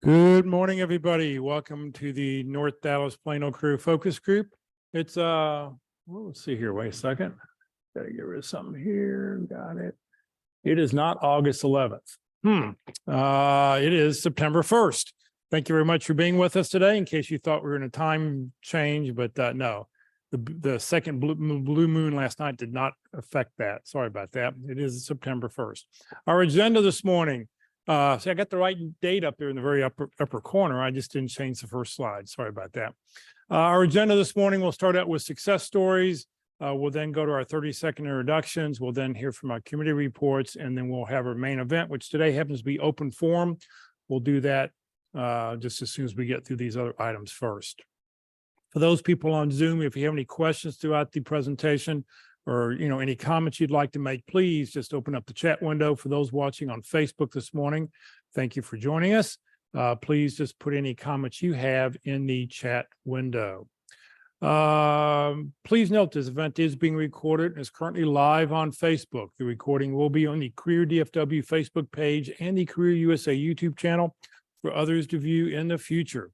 Good morning, everybody. Welcome to the North Dallas Plano Career Focus Group. It's well, let's see here. Wait a second. Gotta get rid of something here. Got it. It is not August 11th. It is September 1st. Thank you very much for being with us today. In case you thought we were in a time change, but no, the second blue moon last night did not affect that. Sorry about that. It is September 1st. Our agenda this morning. See, I got the right date up there in the very upper corner. I just didn't change the first slide. Sorry about that. Our agenda this morning, we'll start out with success stories. We'll then go to our 30-second introductions. We'll then hear from our committee reports, and then we'll have our main event, which today happens to be open forum. We'll do that just as soon as we get through these other items first. For those people on Zoom, if you have any questions throughout the presentation, or any comments you'd like to make, please just open up the chat window. For those watching on Facebook this morning, thank you for joining us. Please just put any comments you have in the chat window. Please note this event is being recorded and is currently live on Facebook. The recording will be on the Career DFW Facebook page and the Career USA YouTube channel for others to view in the future.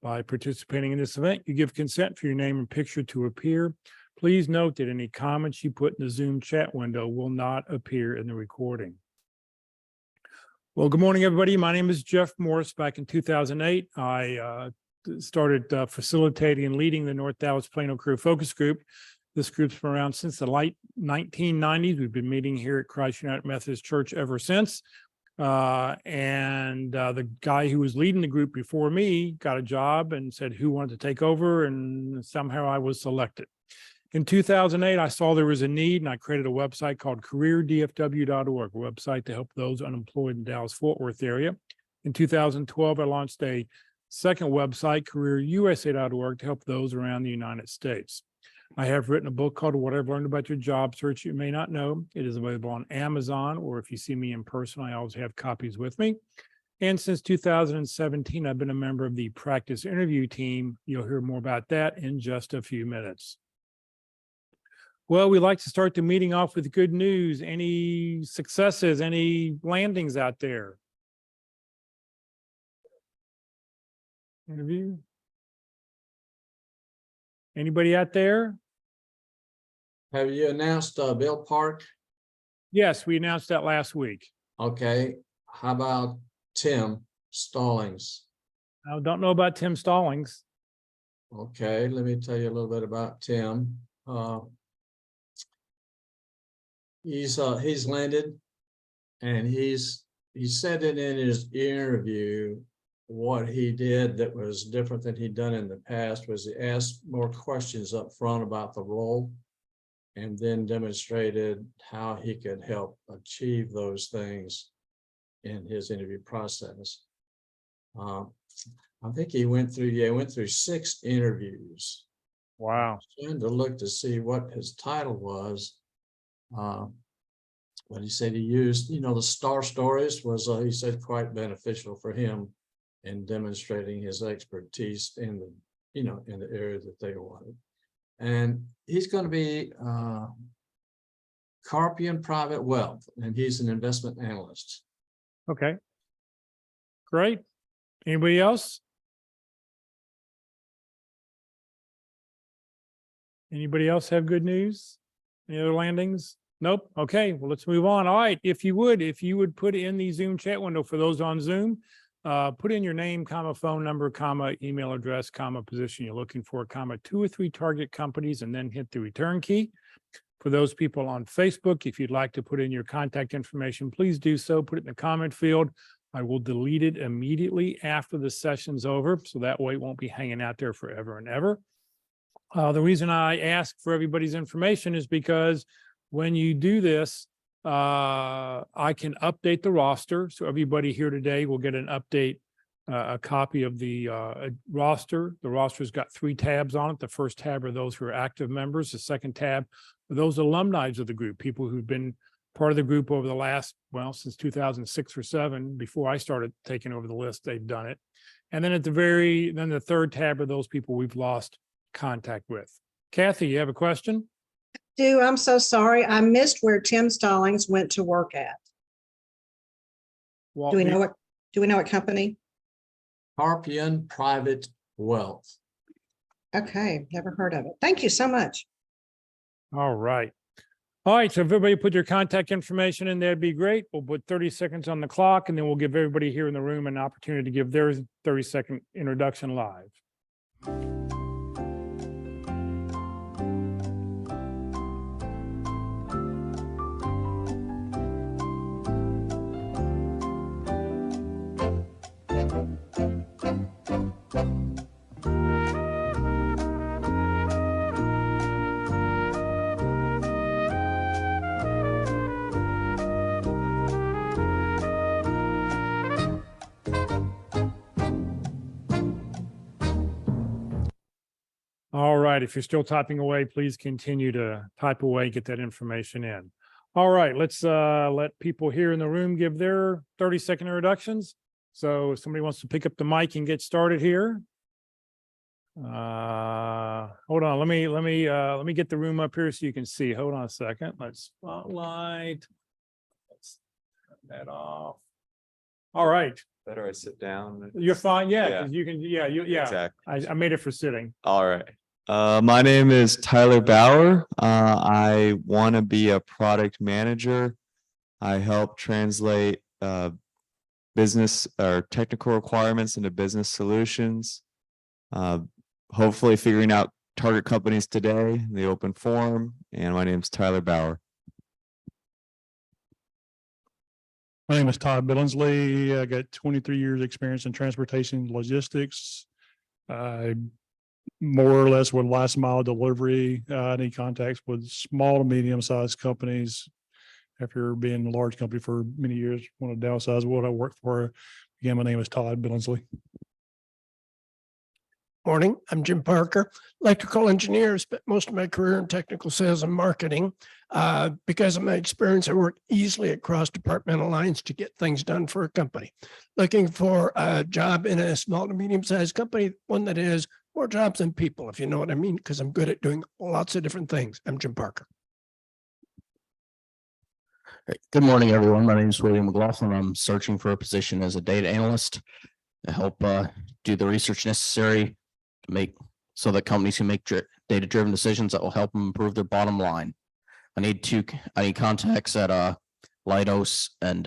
By participating in this event, you give consent for your name and picture to appear. Please note that any comments you put in the Zoom chat window will not appear in the recording. Well, good morning, everybody. My name is Jeff Morris. Back in 2008, I started facilitating and leading the North Dallas Plano Career Focus Group. This group's been around since the late 1990s. We've been meeting here at Christ United Methodist Church ever since. The guy who was leading the group before me got a job and said who wanted to take over, and somehow I was selected. In 2008, I saw there was a need, and I created a website called careerdfw.org, a website to help those unemployed in Dallas-Fort Worth area. In 2012, I launched a second website, careerusa.org, to help those around the United States. I have written a book called What I've Learned About Your Job Search You May Not Know. It is available on Amazon, or if you see me in person, I always have copies with me. And since 2017, I've been a member of the practice interview team. You'll hear more about that in just a few minutes. Well, we like to start the meeting off with good news. Any successes, any landings out there? Interview? Anybody out there? Have you announced Bill Park? Yes, we announced that last week. Okay. How about Tim Stallings? I don't know about Tim Stallings. Okay, let me tell you a little bit about Tim. He's landed, and he said it in his interview. What he did that was different than he'd done in the past was he asked more questions up front about the role, and then demonstrated how he could help achieve those things in his interview process. I think he went through 6 interviews. Wow. I was trying to look to see what his title was. But he said he used, the star stories was, he said, quite beneficial for him in demonstrating his expertise in the, in the area that they wanted. And he's going to be Carpian Private Wealth, and he's an investment analyst. Okay. Great. Anybody else? Anybody else have good news? Any other landings? Nope. Okay, well, let's move on. All right, if you would put in the Zoom chat window for those on Zoom, put in your name, comma, phone number, comma, email address, comma, position you're looking for, comma, 2 or 3 target companies, and then hit the return key. For those people on Facebook, if you'd like to put in your contact information, please do so. Put it in the comment field. I will delete it immediately after the session's over, so that way it won't be hanging out there forever and ever. The reason I ask for everybody's information is because when you do this, I can update the roster. So everybody here today will get an update, a copy of the roster. The roster's got 3 tabs on it. The first tab are those who are active members. The second tab are those alumni of the group, people who've been part of the group over the last, since 2006 or 7, before I started taking over the list, they've done it. And then then the third tab are those people we've lost contact with. Kathy, you have a question? I'm so sorry. I missed where Tim Stallings went to work at. Do we know what company? Harpian Private Wealth. Okay, never heard of it. Thank you so much. All right. All right, so if everybody put their contact information in, that'd be great. We'll put 30 seconds on the clock, and then we'll give everybody here in the room an opportunity to give their 30-second introduction live. All right, if you're still typing away, please continue to type away, get that information in. All right, let's let people here in the room give their 30-second introductions. So if somebody wants to pick up the mic and get started here. Hold on, let me get the room up here so you can see. Hold on a second. Let's spotlight. Let's turn that off. All right. Better I sit down. You're fine. Yeah, Yeah. 'cause you can, yeah. Exactly. I made it for sitting. All right. My name is Tyler Bauer. I want to be a product manager. I help translate business or technical requirements into business solutions. Hopefully figuring out target companies today in the open forum. And my name is Tyler Bauer. My name is Todd Billingsley. I got 23 years experience in transportation logistics. More or less with last mile delivery. Any contacts with small to medium sized companies. After being a large company for many years, want to downsize what I work for. Again, my name is Todd Billingsley. Morning, I'm Jim Parker, electrical engineer, spent most of my career in technical sales and marketing. Because of my experience, I work easily across departmental lines to get things done for a company. Looking for a job in a small to medium sized company, one that has more jobs than people, if you know what I mean, because I'm good at doing lots of different things. I'm Jim Parker. Good morning, everyone. My name is William McLaughlin. I'm searching for a position as a data analyst to help do the research necessary to make so that companies can make data-driven decisions that will help them improve their bottom line. I need contacts at Leidos and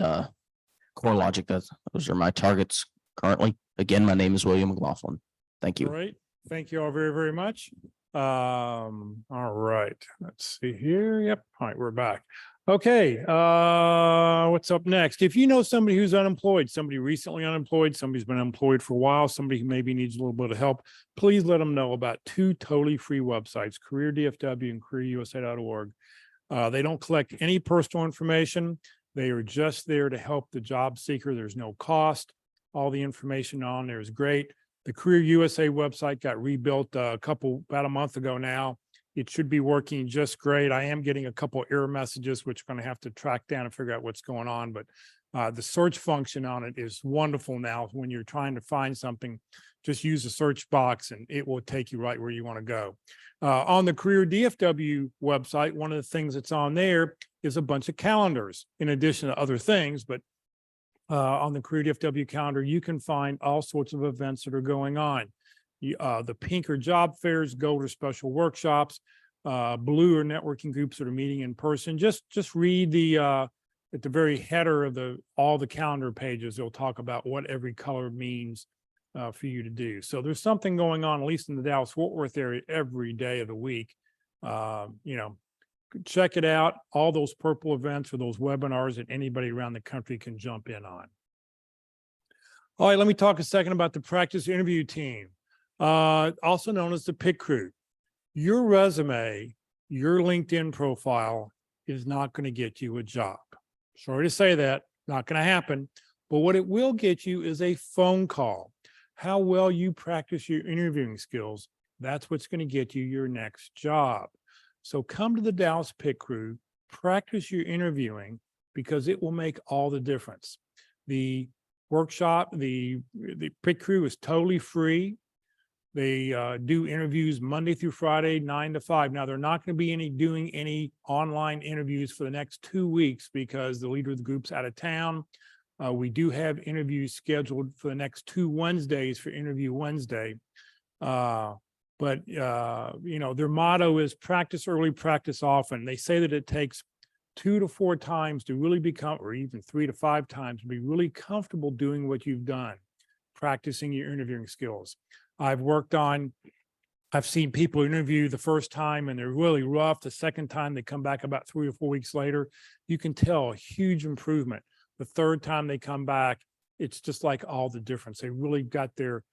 CoreLogic. Those are my targets currently. Again, my name is William McLaughlin. Thank you. All right. Thank you all very, very much. All right. Let's see here. Yep. All right. We're back. Okay. What's up next? If you know somebody who's unemployed, somebody recently unemployed, somebody's been unemployed for a while, somebody who maybe needs a little bit of help, please let them know about two totally free websites, Career DFW and careerusa.org. They don't collect any personal information. They are just there to help the job seeker. There's no cost. All the information on there is great. The Career USA website got rebuilt about a month ago now. It should be working just great. I am getting a couple error messages, which I'm going to have to track down and figure out what's going on. But the search function on it is wonderful now. When you're trying to find something, just use the search box and it will take you right where you want to go. On the Career DFW website, one of the things that's on there is a bunch of calendars in addition to other things. But on the Career DFW calendar, you can find all sorts of events that are going on. The pink are job fairs, gold are special workshops, blue are networking groups that are meeting in person. Just read the at the very header of all the calendar pages. They'll talk about what every color means for you to do. So there's something going on, at least in the Dallas-Fort Worth area, every day of the week. Check it out. All those purple events or those webinars that anybody around the country can jump in on. All right, let me talk a second about the practice interview team, also known as the PIC crew. Your resume, your LinkedIn profile is not going to get you a job. Sorry to say that, not going to happen. But what it will get you is a phone call. How well you practice your interviewing skills, that's what's going to get you your next job. So come to the Dallas PIC crew, practice your interviewing because it will make all the difference. The workshop, the PIC crew is totally free. They do interviews Monday through Friday, 9 to 5. Now, they're not going to be doing any online interviews for the next 2 weeks because the leader of the group's out of town. We do have interviews scheduled for the next 2 Wednesdays for Interview Wednesday. But their motto is practice early, practice often. They say that it takes 2 to 4 times to really become, or even 3 to 5 times to be really comfortable doing what you've done, practicing your interviewing skills. I've seen people interview the first time and they're really rough. The second time they come back about 3 or 4 weeks later, you can tell a huge improvement. The third time they come back, it's just like all the difference. They really got their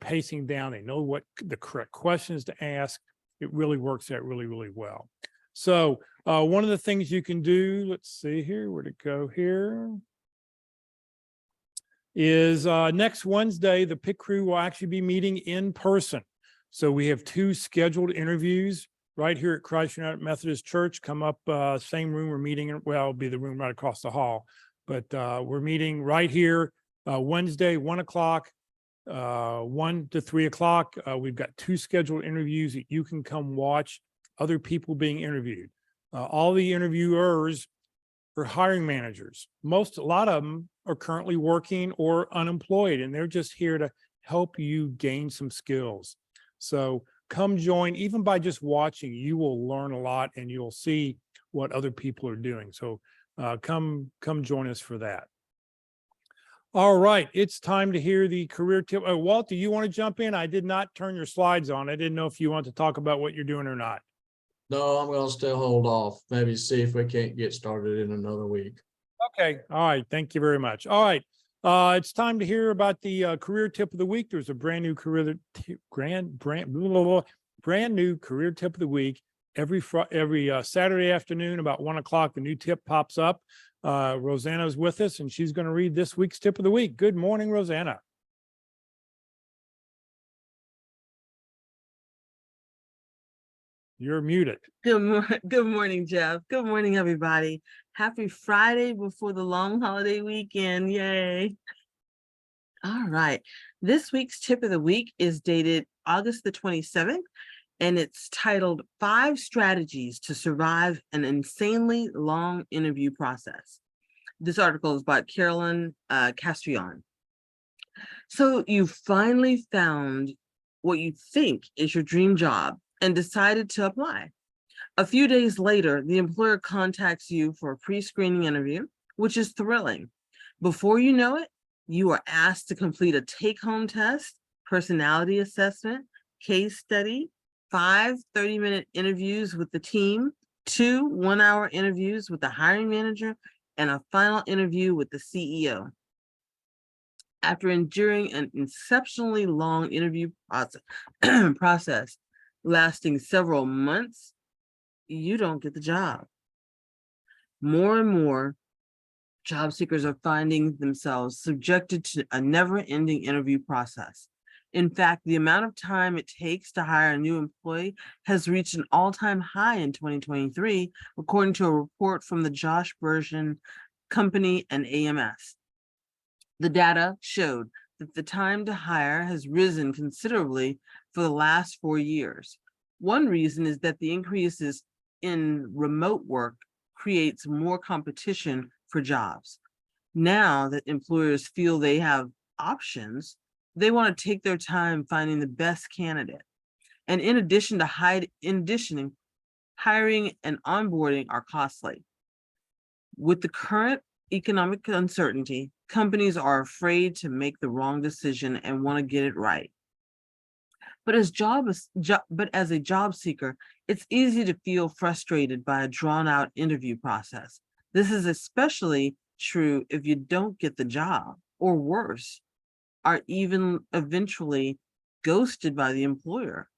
pacing down. They know what the correct questions to ask. It really works out really, really well. So one of the things you can do, let's see here, where'd it go here? Is next Wednesday, the PIC crew will actually be meeting in person. So we have 2 scheduled interviews right here at Christ United Methodist Church. Come up, same room we're meeting in, well, it'll be the room right across the hall. But we're meeting right here Wednesday, 1 o'clock. 1 to 3 o'clock. We've got 2 scheduled interviews that you can come watch other people being interviewed. All the interviewers are hiring managers. A lot of them are currently working or unemployed, and they're just here to help you gain some skills. So come join, even by just watching, you will learn a lot and you'll see what other people are doing. So come join us for that. All right, it's time to hear the career tip. Walt, do you want to jump in? I did not turn your slides on. I didn't know if you want to talk about what you're doing or not. No, I'm gonna still hold off, maybe see if we can't get started in another week. Okay, all right, thank you very much. All right, it's time to hear about the career tip of the week. There's a brand new career tip of the week. Every Saturday afternoon about 1 o'clock, the new tip pops up. Rosanna's with us and she's going to read this week's tip of the week. Good morning, Rosanna. You're muted. Good morning, Jeff. Good morning, everybody. Happy Friday before the long holiday weekend. Yay. All right. This week's tip of the week is dated August the 27th, and it's titled 5 Strategies to Survive an Insanely Long Interview Process. This article is by Carolyn Castrillon. So you finally found what you think is your dream job and decided to apply. A few days later, the employer contacts you for a pre-screening interview, which is thrilling. Before you know it, you are asked to complete a take-home test, personality assessment, case study, 5 30-minute interviews with the team, 2 1-hour interviews with the hiring manager, and a final interview with the CEO. After enduring an exceptionally long interview process lasting several months, you don't get the job. More and more job seekers are finding themselves subjected to a never-ending interview process. In fact, the amount of time it takes to hire a new employee has reached an all-time high in 2023, according to a report from the Josh Bergen Company and AMS. The data showed that the time to hire has risen considerably for the last 4 years. One reason is that the increases in remote work creates more competition for jobs. Now that employers feel they have options, they want to take their time finding the best candidate. And in addition to hiring and onboarding are costly. With the current economic uncertainty, companies are afraid to make the wrong decision and want to get it right. But as a job seeker, it's easy to feel frustrated by a drawn-out interview process. This is especially true if you don't get the job, or worse, are even eventually ghosted by the employer.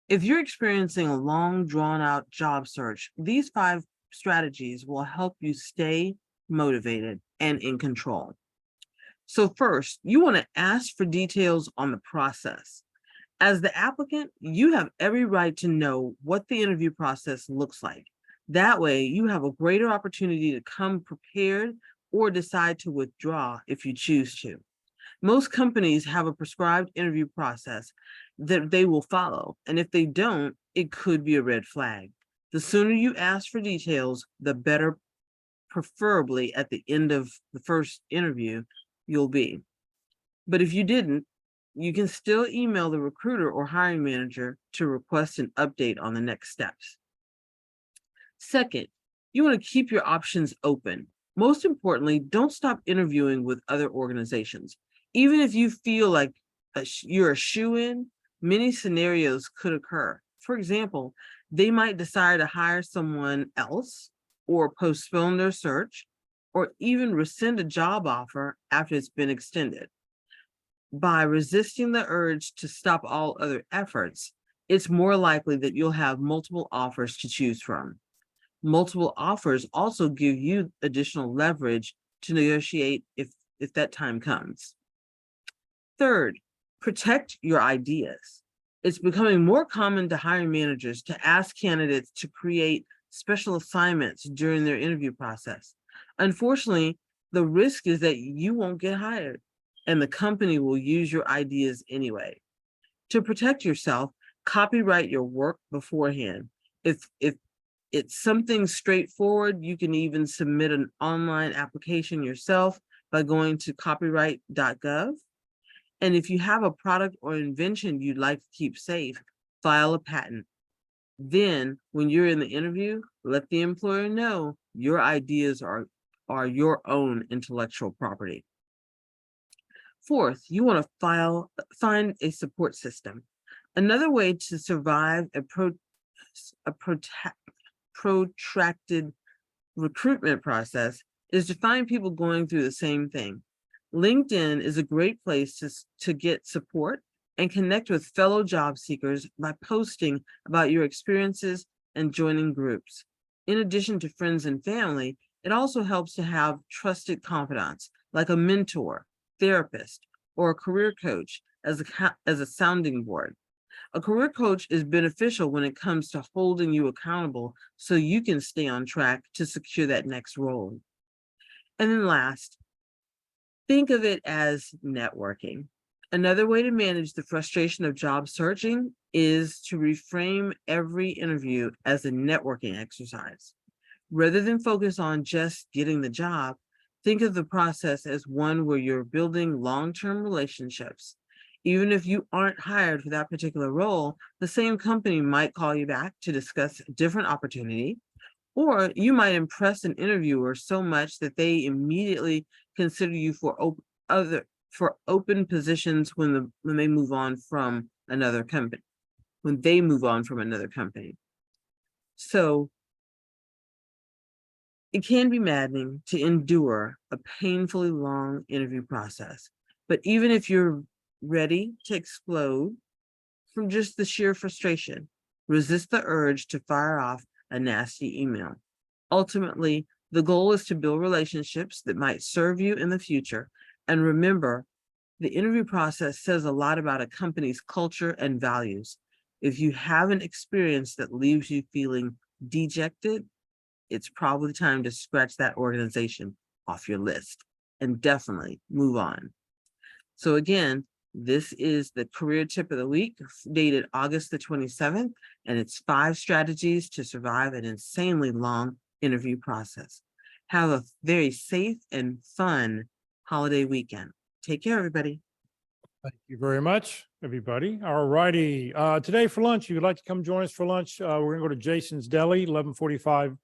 If you're experiencing a long, drawn-out job search, these 5 strategies will help you stay motivated and in control. So first, you want to ask for details on the process. As the applicant, you have every right to know what the interview process looks like. That way, you have a greater opportunity to come prepared or decide to withdraw if you choose to. Most companies have a prescribed interview process that they will follow, and if they don't, it could be a red flag. The sooner you ask for details, the better preferably at the end of the first interview, you'll be. But if you didn't, you can still email the recruiter or hiring manager to request an update on the next steps. Second, you want to keep your options open. Most importantly, don't stop interviewing with other organizations. Even if you feel like you're a shoo-in, many scenarios could occur. For example, they might decide to hire someone else or postpone their search, or even rescind a job offer after it's been extended. By resisting the urge to stop all other efforts, it's more likely that you'll have multiple offers to choose from. Multiple offers also give you additional leverage to negotiate if that time comes. Third, protect your ideas. It's becoming more common to hiring managers to ask candidates to create special assignments during their interview process. Unfortunately, the risk is that you won't get hired and the company will use your ideas anyway. To protect yourself, copyright your work beforehand. If it's something straightforward, you can even submit an online application yourself by going to copyright.gov. And if you have a product or invention you'd like to keep safe, file a patent. Then when you're in the interview, let the employer know your ideas are your own intellectual property. Fourth, you want to find a support system. Another way to survive a protracted recruitment process is to find people going through the same thing. LinkedIn is a great place to get support and connect with fellow job seekers by posting about your experiences and joining groups. In addition to friends and family, it also helps to have trusted confidants like a mentor, therapist, or a career coach as a sounding board. A career coach is beneficial when it comes to holding you accountable so you can stay on track to secure that next role. And then last, think of it as networking. Another way to manage the frustration of job searching is to reframe every interview as a networking exercise. Rather than focus on just getting the job, think of the process as one where you're building long-term relationships. Even if you aren't hired for that particular role, the same company might call you back to discuss a different opportunity, or you might impress an interviewer so much that they immediately consider you for open positions when they move on from another company. So it can be maddening to endure a painfully long interview process, but even if you're ready to explode from just the sheer frustration, resist the urge to fire off a nasty email. Ultimately, the goal is to build relationships that might serve you in the future. And remember, the interview process says a lot about a company's culture and values. If you have an experience that leaves you feeling dejected, it's probably time to scratch that organization off your list and definitely move on. So again, this is the career tip of the week dated August the 27th, and it's 5 strategies to survive an insanely long interview process. Have a very safe and fun holiday weekend. Take care, everybody. Thank you very much, everybody. All righty. Today for lunch, if you'd like to come join us for lunch, we're gonna go to Jason's Deli, 1145.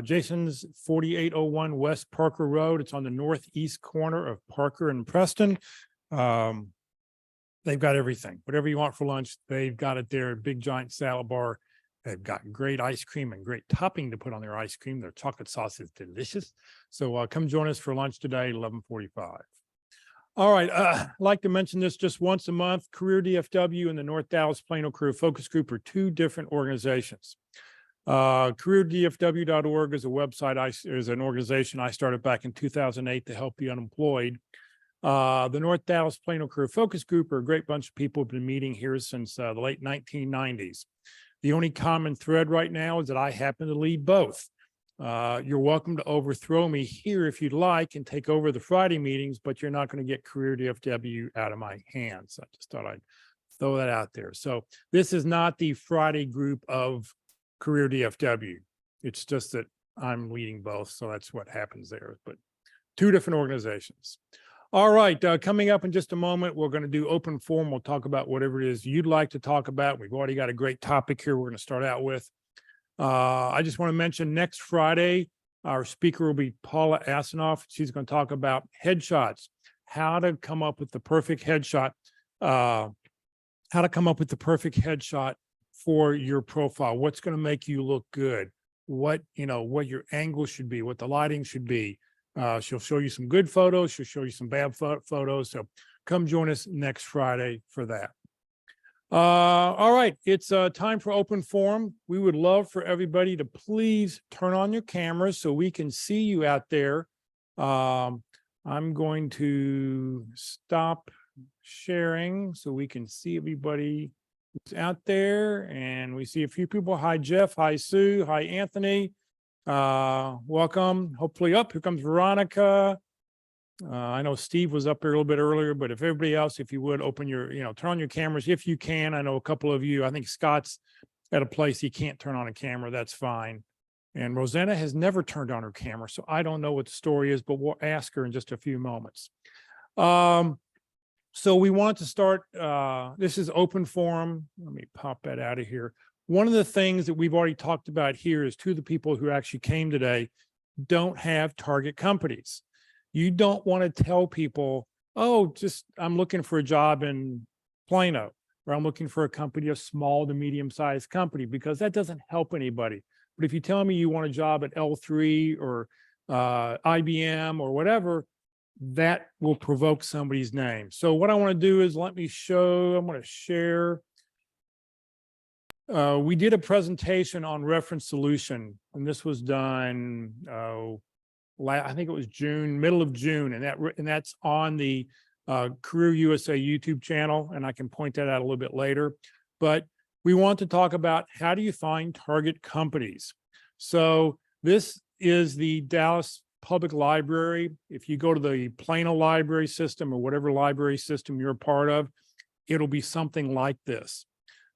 Jason's 4801 West Parker Road. It's on the northeast corner of Parker and Preston. They've got everything, whatever you want for lunch, they've got it there. Big giant salad bar. They've got great ice cream and great topping to put on their ice cream. Their chocolate sauce is delicious. So come join us for lunch today, 1145. All right, I'd like to mention this just once a month. Career DFW and the North Dallas Plano Career Focus Group are 2 different organizations. CareerDFW.org is a website, is an organization I started back in 2008 to help the unemployed. The North Dallas Plano Career Focus Group are a great bunch of people who've been meeting here since the late 1990s. The only common thread right now is that I happen to lead both. You're welcome to overthrow me here if you'd like and take over the Friday meetings, but you're not going to get Career DFW out of my hands. I just thought I'd throw that out there. So this is not the Friday group of Career DFW. It's just that I'm leading both, so that's what happens there, but two different organizations. All right, coming up in just a moment, we're going to do open forum. We'll talk about whatever it is you'd like to talk about. We've already got a great topic here we're going to start out with. I just want to mention next Friday, our speaker will be Paula Asanoff. She's going to talk about headshots, how to come up with the perfect headshot, for your profile, what's going to make you look good, what your angle should be, what the lighting should be. She'll show you some good photos. She'll show you some bad photos. So come join us next Friday for that. All right, it's time for open forum. We would love for everybody to please turn on your cameras so we can see you out there. I'm going to stop sharing so we can see everybody who's out there, and we see a few people. Hi, Jeff. Hi, Sue. Hi, Anthony. Welcome. Hopefully up. Here comes Veronica. I know Steve was up there a little bit earlier, but if everybody else, if you would open your, turn on your cameras if you can. I know a couple of you, I think Scott's at a place he can't turn on a camera. That's fine. And Rosanna has never turned on her camera, so I don't know what the story is, but we'll ask her in just a few moments. So we want to start, this is open forum. Let me pop that out of here. One of the things that we've already talked about here is two of the people who actually came today don't have target companies. You don't want to tell people, oh, I'm looking for a job in Plano, or I'm looking for a company, a small to medium-sized company, because that doesn't help anybody. But if you tell me you want a job at L3 or IBM or whatever, that will provoke somebody's name. So what I want to do is I'm going to share. We did a presentation on reference solution, and this was done, I think it was middle of June, and that's on the Career USA YouTube channel, and I can point that out a little bit later. But we want to talk about how do you find target companies. So this is the Dallas Public Library. If you go to the Plano library system or whatever library system you're a part of, it'll be something like this.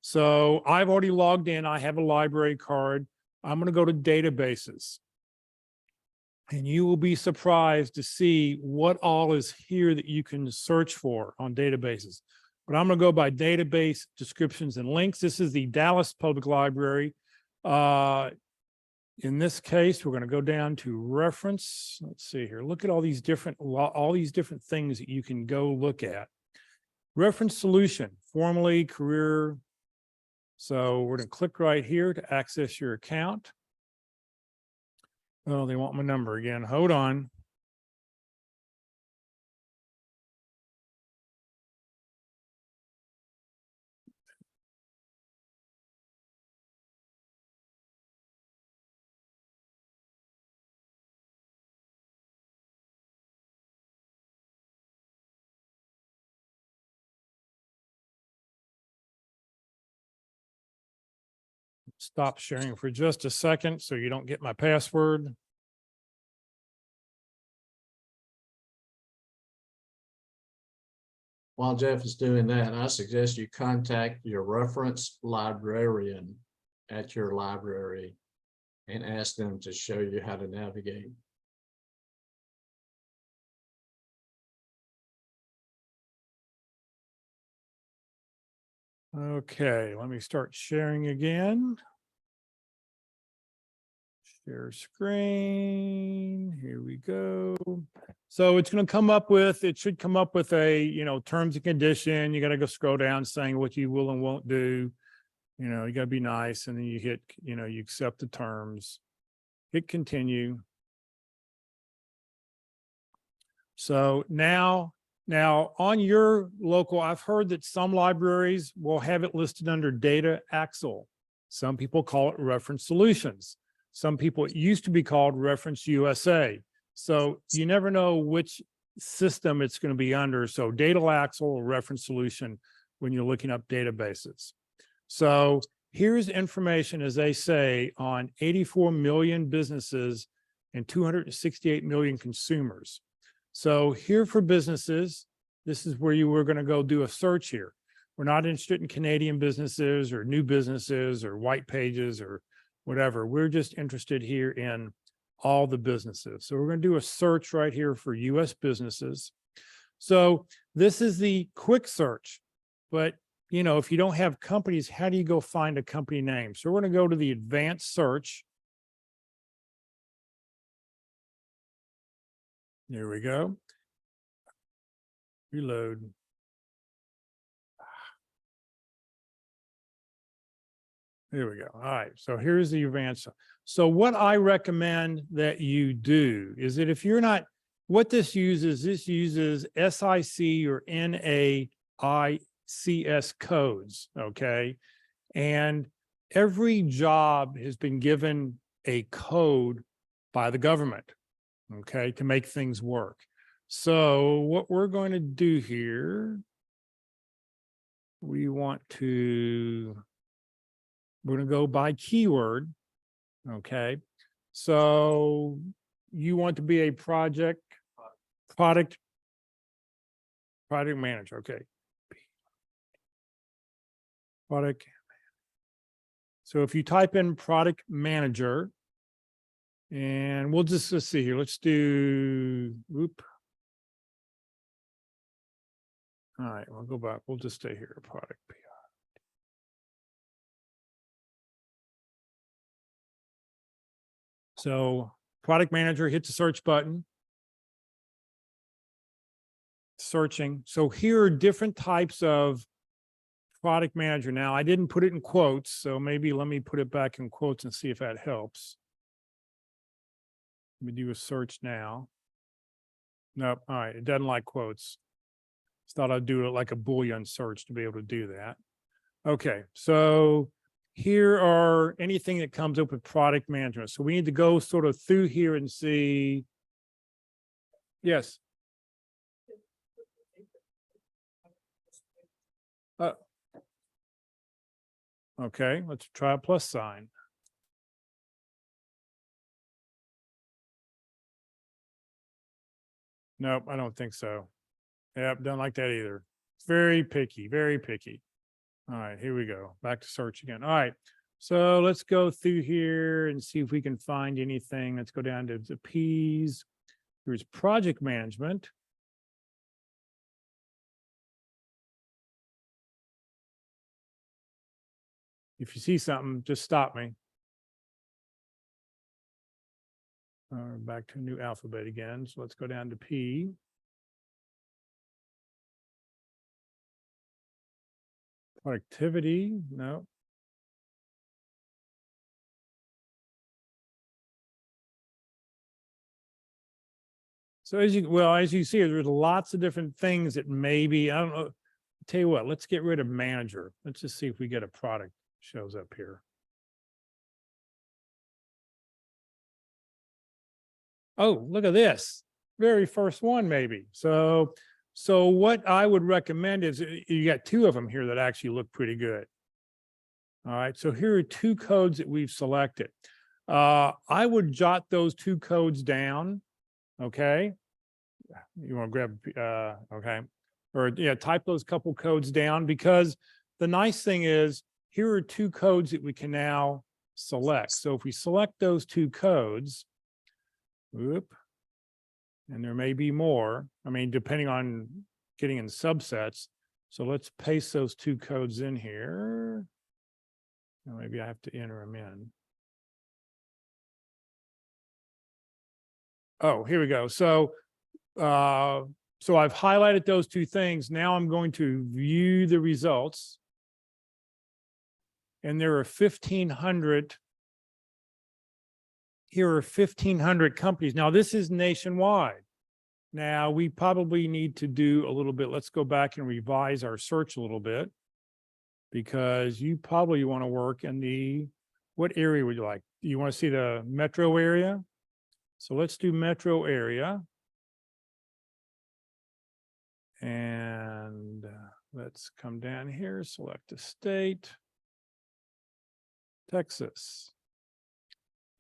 So I've already logged in. I have a library card. I'm going to go to databases. And you will be surprised to see what all is here that you can search for on databases. But I'm going to go by database descriptions and links. This is the Dallas Public Library. In this case, we're going to go down to reference. Let's see here. Look at all these different things that you can go look at. Reference solution, formerly career. So we're going to click right here to access your account. Oh, they want my number again. Hold on. Stop sharing for just a second so you don't get my password. While Jeff is doing that, I suggest you contact your reference librarian at your library and ask them to show you how to navigate. Okay, let me start sharing again. Share screen. Here we go. So it's going to come up with, it should come up with a, terms and condition. You got to go scroll down saying what you will and won't do. You got to be nice. And then you hit, you accept the terms, hit continue. So now on your local, I've heard that some libraries will have it listed under data axle. Some people call it reference solutions. Some people, it used to be called reference USA. So you never know which system it's going to be under. So data axle or reference solution when you're looking up databases. So here's information, as they say, on 84 million businesses and 268 million consumers. So here for businesses, this is where you were going to go do a search here. We're not interested in Canadian businesses or new businesses or white pages or whatever. We're just interested here in all the businesses. So we're going to do a search right here for US businesses. So this is the quick search, but you know, if you don't have companies, how do you go find a company name? So we're going to go to the advanced search. There we go. Reload. There we go. All right. So here's the advanced. So what I recommend that you do is that if you're not, what this uses SIC or NAICS codes. Okay. And every job has been given a code by the government. Okay. To make things work. So what we're going to do here, we're going to go by keyword. Okay. So you want to be a product manager. Okay. Product. So if you type in product manager, and let's see here. Let's do, all right, we'll go back. We'll just stay here. Product PR. So product manager, hit the search button. Searching. So here are different types of product manager. Now I didn't put it in quotes, so maybe let me put it back in quotes and see if that helps. Let me do a search now. Nope. All right. It doesn't like quotes. Just thought I'd do it like a Boolean search to be able to do that. Okay. So here are anything that comes up with product management. So we need to go sort of through here and see. Yes. Okay. Let's try a plus sign. Nope, I don't think so. Yep, don't like that either. It's very picky, very picky. All right, here we go. Back to search again. All right, so let's go through here and see if we can find anything. Let's go down to the P's. Here's project management. If you see something, just stop me. Back to a new alphabet again. So let's go down to P. Productivity, no. So as you see, there's lots of different things that maybe, I don't know. Tell you what, let's get rid of manager. Let's just see if we get a product shows up here. Oh, look at this. Very first one, maybe. So what I would recommend is you got two of them here that actually look pretty good. All right. So here are two codes that we've selected. I would jot those two codes down. Okay. You want to grab, okay. Or yeah, type those couple codes down, because the nice thing is here are two codes that we can now select. So if we select those two codes, whoop, and there may be more, I mean, depending on getting in subsets. So let's paste those two codes in here. Now maybe I have to enter them in. Oh, here we go. So I've highlighted those two things. Now I'm going to view the results. And there are 1,500. Here are 1,500 companies. Now this is nationwide. Now we probably need to do a little bit. Let's go back and revise our search a little bit, because you probably want to work in what area would you like? Do you want to see the metro area? So let's do metro area. And let's come down here, select a state, Texas,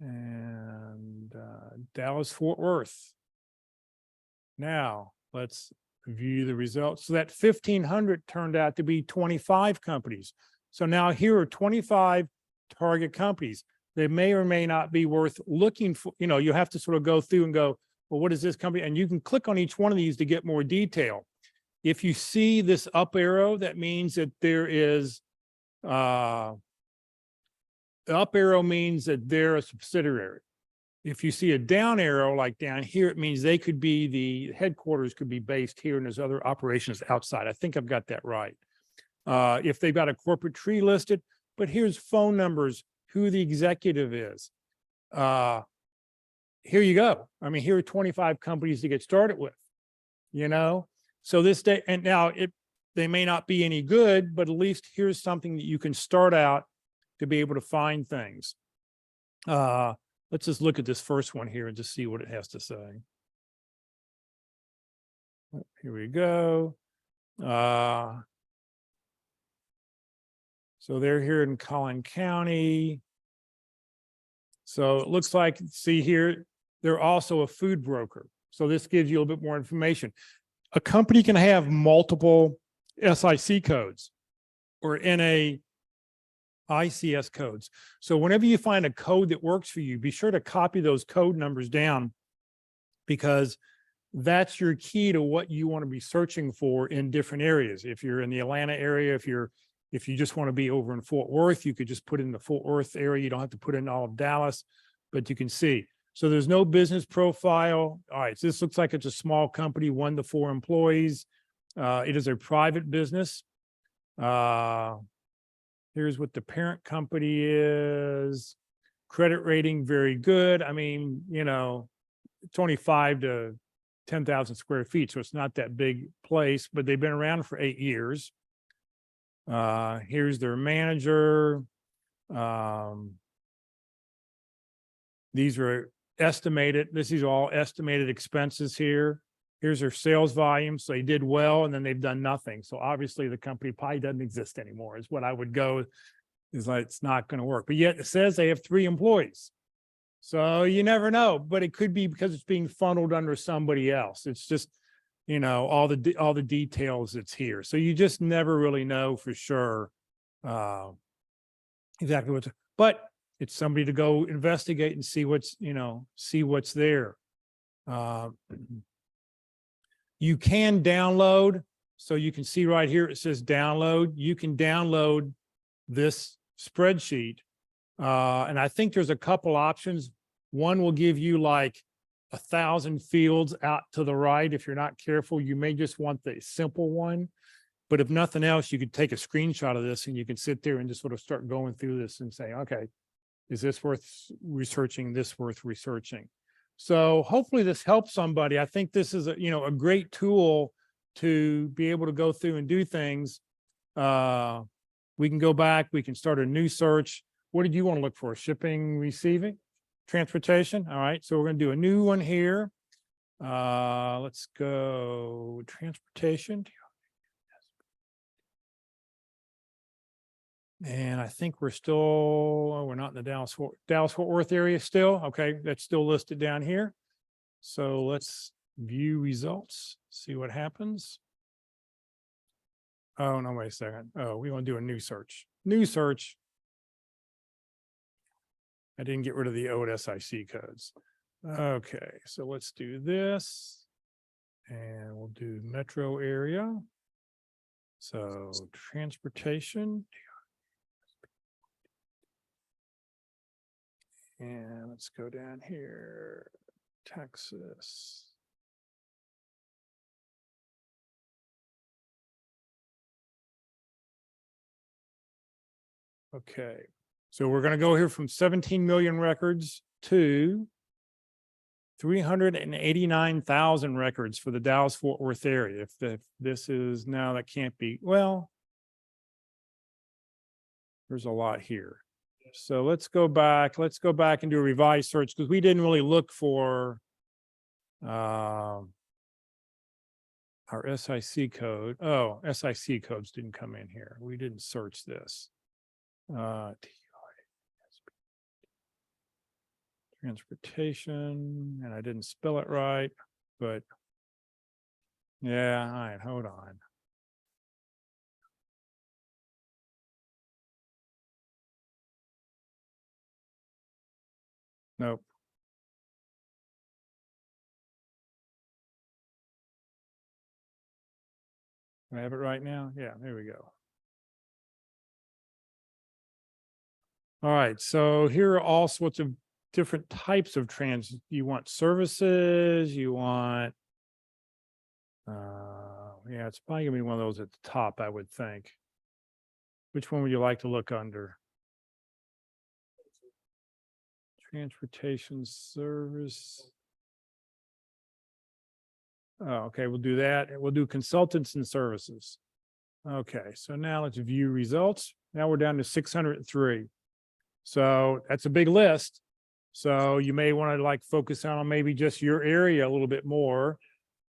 and Dallas, Fort Worth. Now let's view the results. So that 1,500 turned out to be 25 companies. So now here are 25 target companies. they may or may not be worth looking for. You know, you have to sort of go through and go, well, what is this company? And you can click on each one of these to get more detail. If you see this up arrow, that means that there is, the up arrow means that they're a subsidiary. If you see a down arrow like down here, it means they could be, the headquarters could be based here and there's other operations outside. I think I've got that right. If they've got a corporate tree listed, but here's phone numbers, who the executive is. Here you go. I mean, here are 25 companies to get started with, you know? So this day, and now they may not be any good, but at least here's something that you can start out to be able to find things. Let's just look at this first one here and just see what it has to say. Here we go. So they're here in Collin County. So it looks like, see here, they're also a food broker. So this gives you a little bit more information. A company can have multiple SIC codes or NAICS codes. So whenever you find a code that works for you, be sure to copy those code numbers down, because that's your key to what you want to be searching for in different areas. If you're in the Atlanta area, if you just want to be over in Fort Worth, you could just put in the Fort Worth area. You don't have to put in all of Dallas, but you can see. So there's no business profile. All right, so this looks like it's a small company, 1 to 4 employees. It is a private business. Here's what the parent company is. Credit rating, very good. I mean, you know, it's only 5 to 10,000 square feet, so it's not that big place, but they've been around for 8 years. Here's their manager. These are estimated. This is all estimated expenses here. Here's their sales volume. So they did well, and then they've done nothing. So obviously the company probably doesn't exist anymore, is what I would go, is like, it's not going to work. But yet it says they have 3 employees. So you never know, but it could be because it's being funneled under somebody else. It's just, you know, all the details that's here. So you just never really know for sure exactly what's, but it's somebody to go investigate and see what's, you know, see what's there. You can download. So you can see right here, it says download. You can download this spreadsheet. And I think there's a couple options. One will give you like 1,000 fields out to the right. If you're not careful, you may just want the simple one. But if nothing else, you could take a screenshot of this and you can sit there and just sort of start going through this and say, okay, is this worth researching? This worth researching? So hopefully this helps somebody. I think this is a great tool to be able to go through and do things. We can go back, we can start a new search. What did you want to look for? Shipping, receiving, transportation? All right, so we're going to do a new one here. Let's go transportation. And I think we're not in the Dallas-Fort Worth area still. Okay, that's still listed down here. So let's view results, see what happens. Oh, no, wait a second. Oh, we want to do a new search. New search. I didn't get rid of the old SIC codes. Okay, so let's do this. And we'll do metro area. So transportation. And let's go down here, Texas. Okay, so we're going to go here from 17 million records to 389,000 records for the Dallas-Fort Worth area. If this is now, that can't be, well, there's a lot here. So let's go back and do a revised search, because we didn't really look for our SIC code. Oh, SIC codes didn't come in here. We didn't search this. Transportation, and I didn't spell it right, but yeah, all right, hold on. Nope. I have it right now. Yeah, there we go. All right, so here are all sorts of different types of trans. You want services, you want, yeah, it's probably gonna be one of those at the top, I would think. Which one would you like to look under? Transportation service. Oh, okay, we'll do that. And we'll do consultants and services. Okay, so now let's view results. Now we're down to 603. So that's a big list. So you may want to like focus on maybe just your area a little bit more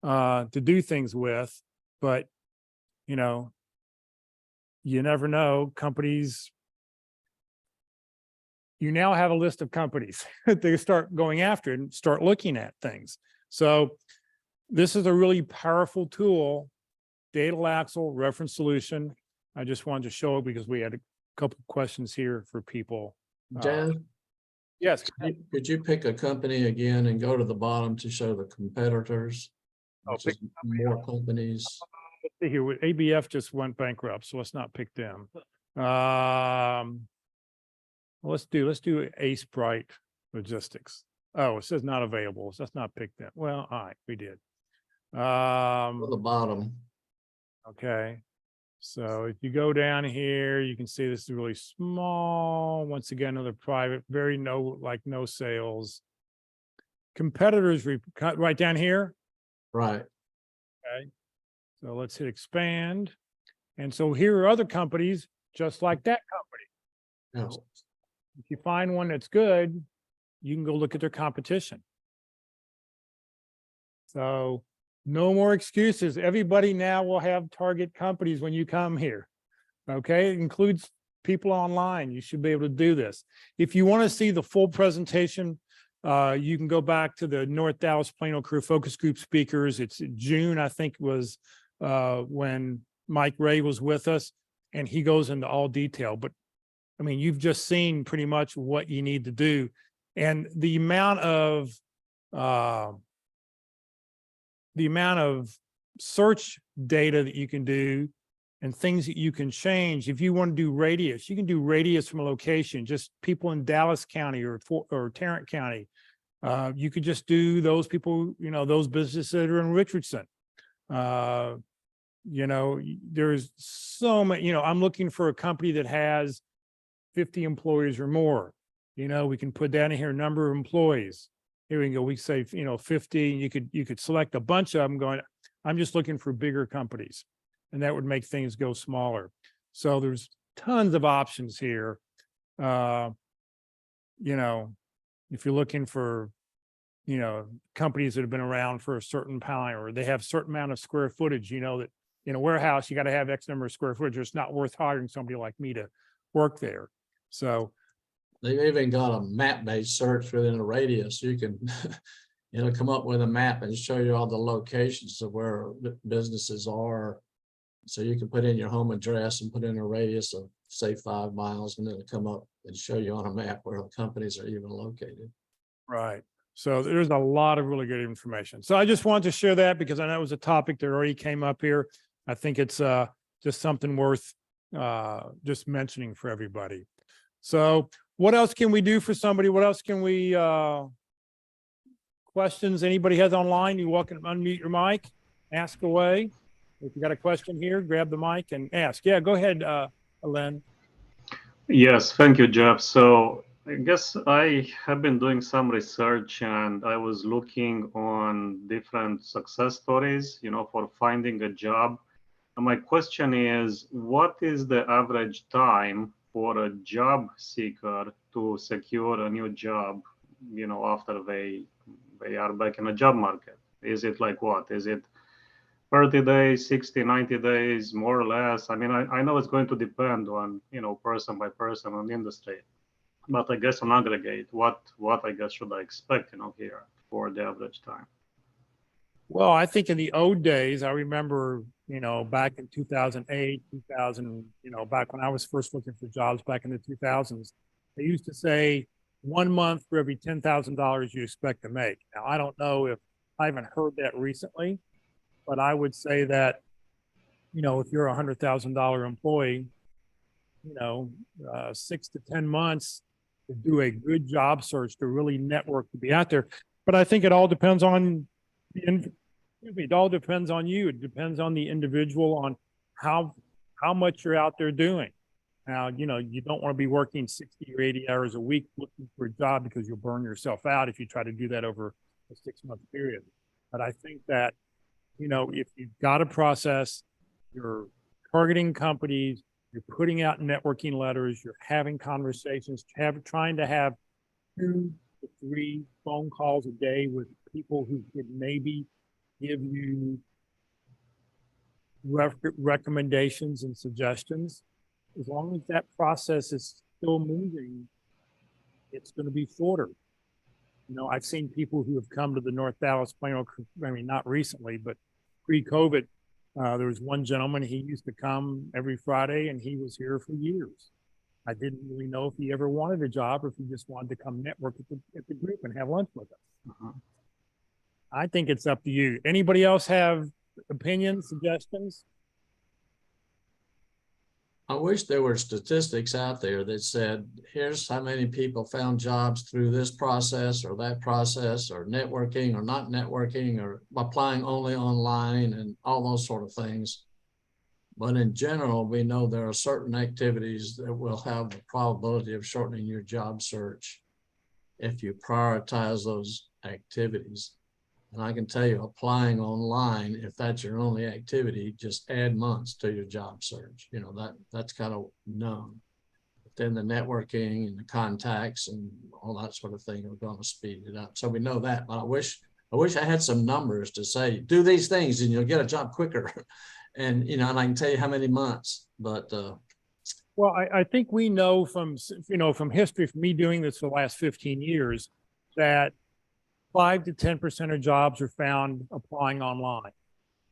to do things with. But, you know, you never know. Companies, you now have a list of companies that they start going after and start looking at things. So this is a really powerful tool, data Axle reference solution. I just wanted to show it because we had a couple of questions here for people. Dan, Yes. could you pick a company again and go to the bottom to show the competitors? Oh, Which is more companies. Let's see here, ABF just went bankrupt, so let's not pick them. Let's do Ace Bright Logistics. Oh, it says not available, so let's not pick them. Well, all right, we did. To the bottom. Okay. So if you go down here, you can see this is really small. Once again, another private, very no sales. Competitors right down here. Right. Okay. So let's hit expand. And so here are other companies just like that company. No. If you find one that's good, you can go look at their competition. So no more excuses. Everybody now will have target companies when you come here. Okay, it includes people online. You should be able to do this. If you want to see the full presentation, you can go back to the North Dallas Plano Career Focus Group speakers. It's June, I think, was when Mike Ray was with us, and he goes into all detail. But I mean, you've just seen pretty much what you need to do, and the amount of search data that you can do and things that you can change. If you want to do radius, you can do radius from a location, just people in Dallas County or Tarrant County. You could just do those people, you know, those businesses that are in Richardson. You know, there's so many, you know, I'm looking for a company that has 50 employees or more. You know, we can put down in here number of employees. Here we go. We say, you know, 50. You could select a bunch of them going, I'm just looking for bigger companies, and that would make things go smaller. So there's tons of options here. You know, if you're looking for, you know, companies that have been around for a certain time, or they have a certain amount of square footage, you know, that in a warehouse, you got to have X number of square footage. It's not worth hiring somebody like me to work there. So They've even got a map-based search within a radius. You can, it'll come up with a map and show you all the locations of where businesses are. So you can put in your home address and put in a radius of say 5 miles, and it'll come up and show you on a map where the companies are even located. right. So there's a lot of really good information. So I just wanted to share that because I know it was a topic that already came up here. I think it's just something worth just mentioning for everybody. So what else can we do for somebody? What else can we, questions anybody has online? You're welcome to unmute your mic, ask away. If you got a question here, grab the mic and ask. Yeah, go ahead, Len. Yes, thank you, Jeff. So I guess I have been doing some research, and I was looking on different success stories, you know, for finding a job. And my question is, what is the average time for a job seeker to secure a new job, you know, after they are back in the job market? Is it like what? Is it 30 days, 60, 90 days, more or less? I mean, I know it's going to depend on, you know, person by person on industry, but I guess on aggregate, what I guess should I expect, you know, here for the average time? Well, I think in the old days, I remember, you know, back in 2008, 2000, you know, back when I was first looking for jobs back in the 2000s, they used to say 1 month for every $10,000 you expect to make. Now, I don't know if I haven't heard that recently, but I would say that, you know, if you're a $100,000 employee, you know, 6 to 10 months to do a good job search, to really network, to be out there. But I think it all depends on it all depends on you. It depends on the individual, on how much you're out there doing. Now, you know, you don't want to be working 60 or 80 hours a week looking for a job, because you'll burn yourself out if you try to do that over a 6-month period. But I think that, you know, if you've got a process, you're targeting companies, you're putting out networking letters, you're having conversations, trying to have 2 to 3 phone calls a day with people who could maybe give you recommendations and suggestions. As long as that process is still moving, it's going to be shorter. You know, I've seen people who have come to the North Dallas Plano, I mean, not recently, but pre-COVID, there was one gentleman, he used to come every Friday and he was here for years. I didn't really know if he ever wanted a job or if he just wanted to come network at the group and have lunch with us. I think it's up to you. Anybody else have opinions, suggestions? I wish there were statistics out there that said, here's how many people found jobs through this process or that process, or networking or not networking, or applying only online, and all those sort of things. But in general, we know there are certain activities that will have the probability of shortening your job search if you prioritize those activities. And I can tell you, applying online, if that's your only activity, just add months to your job search. You know, that's kind of known. But then the networking and the contacts and all that sort of thing are going to speed it up. So we know that. But I wish I had some numbers to say, do these things and you'll get a job quicker. And, you know, and I can tell you how many months, but well, I think we know from, you know, from history, from me doing this for the last 15 years, that 5 to 10% of jobs are found applying online.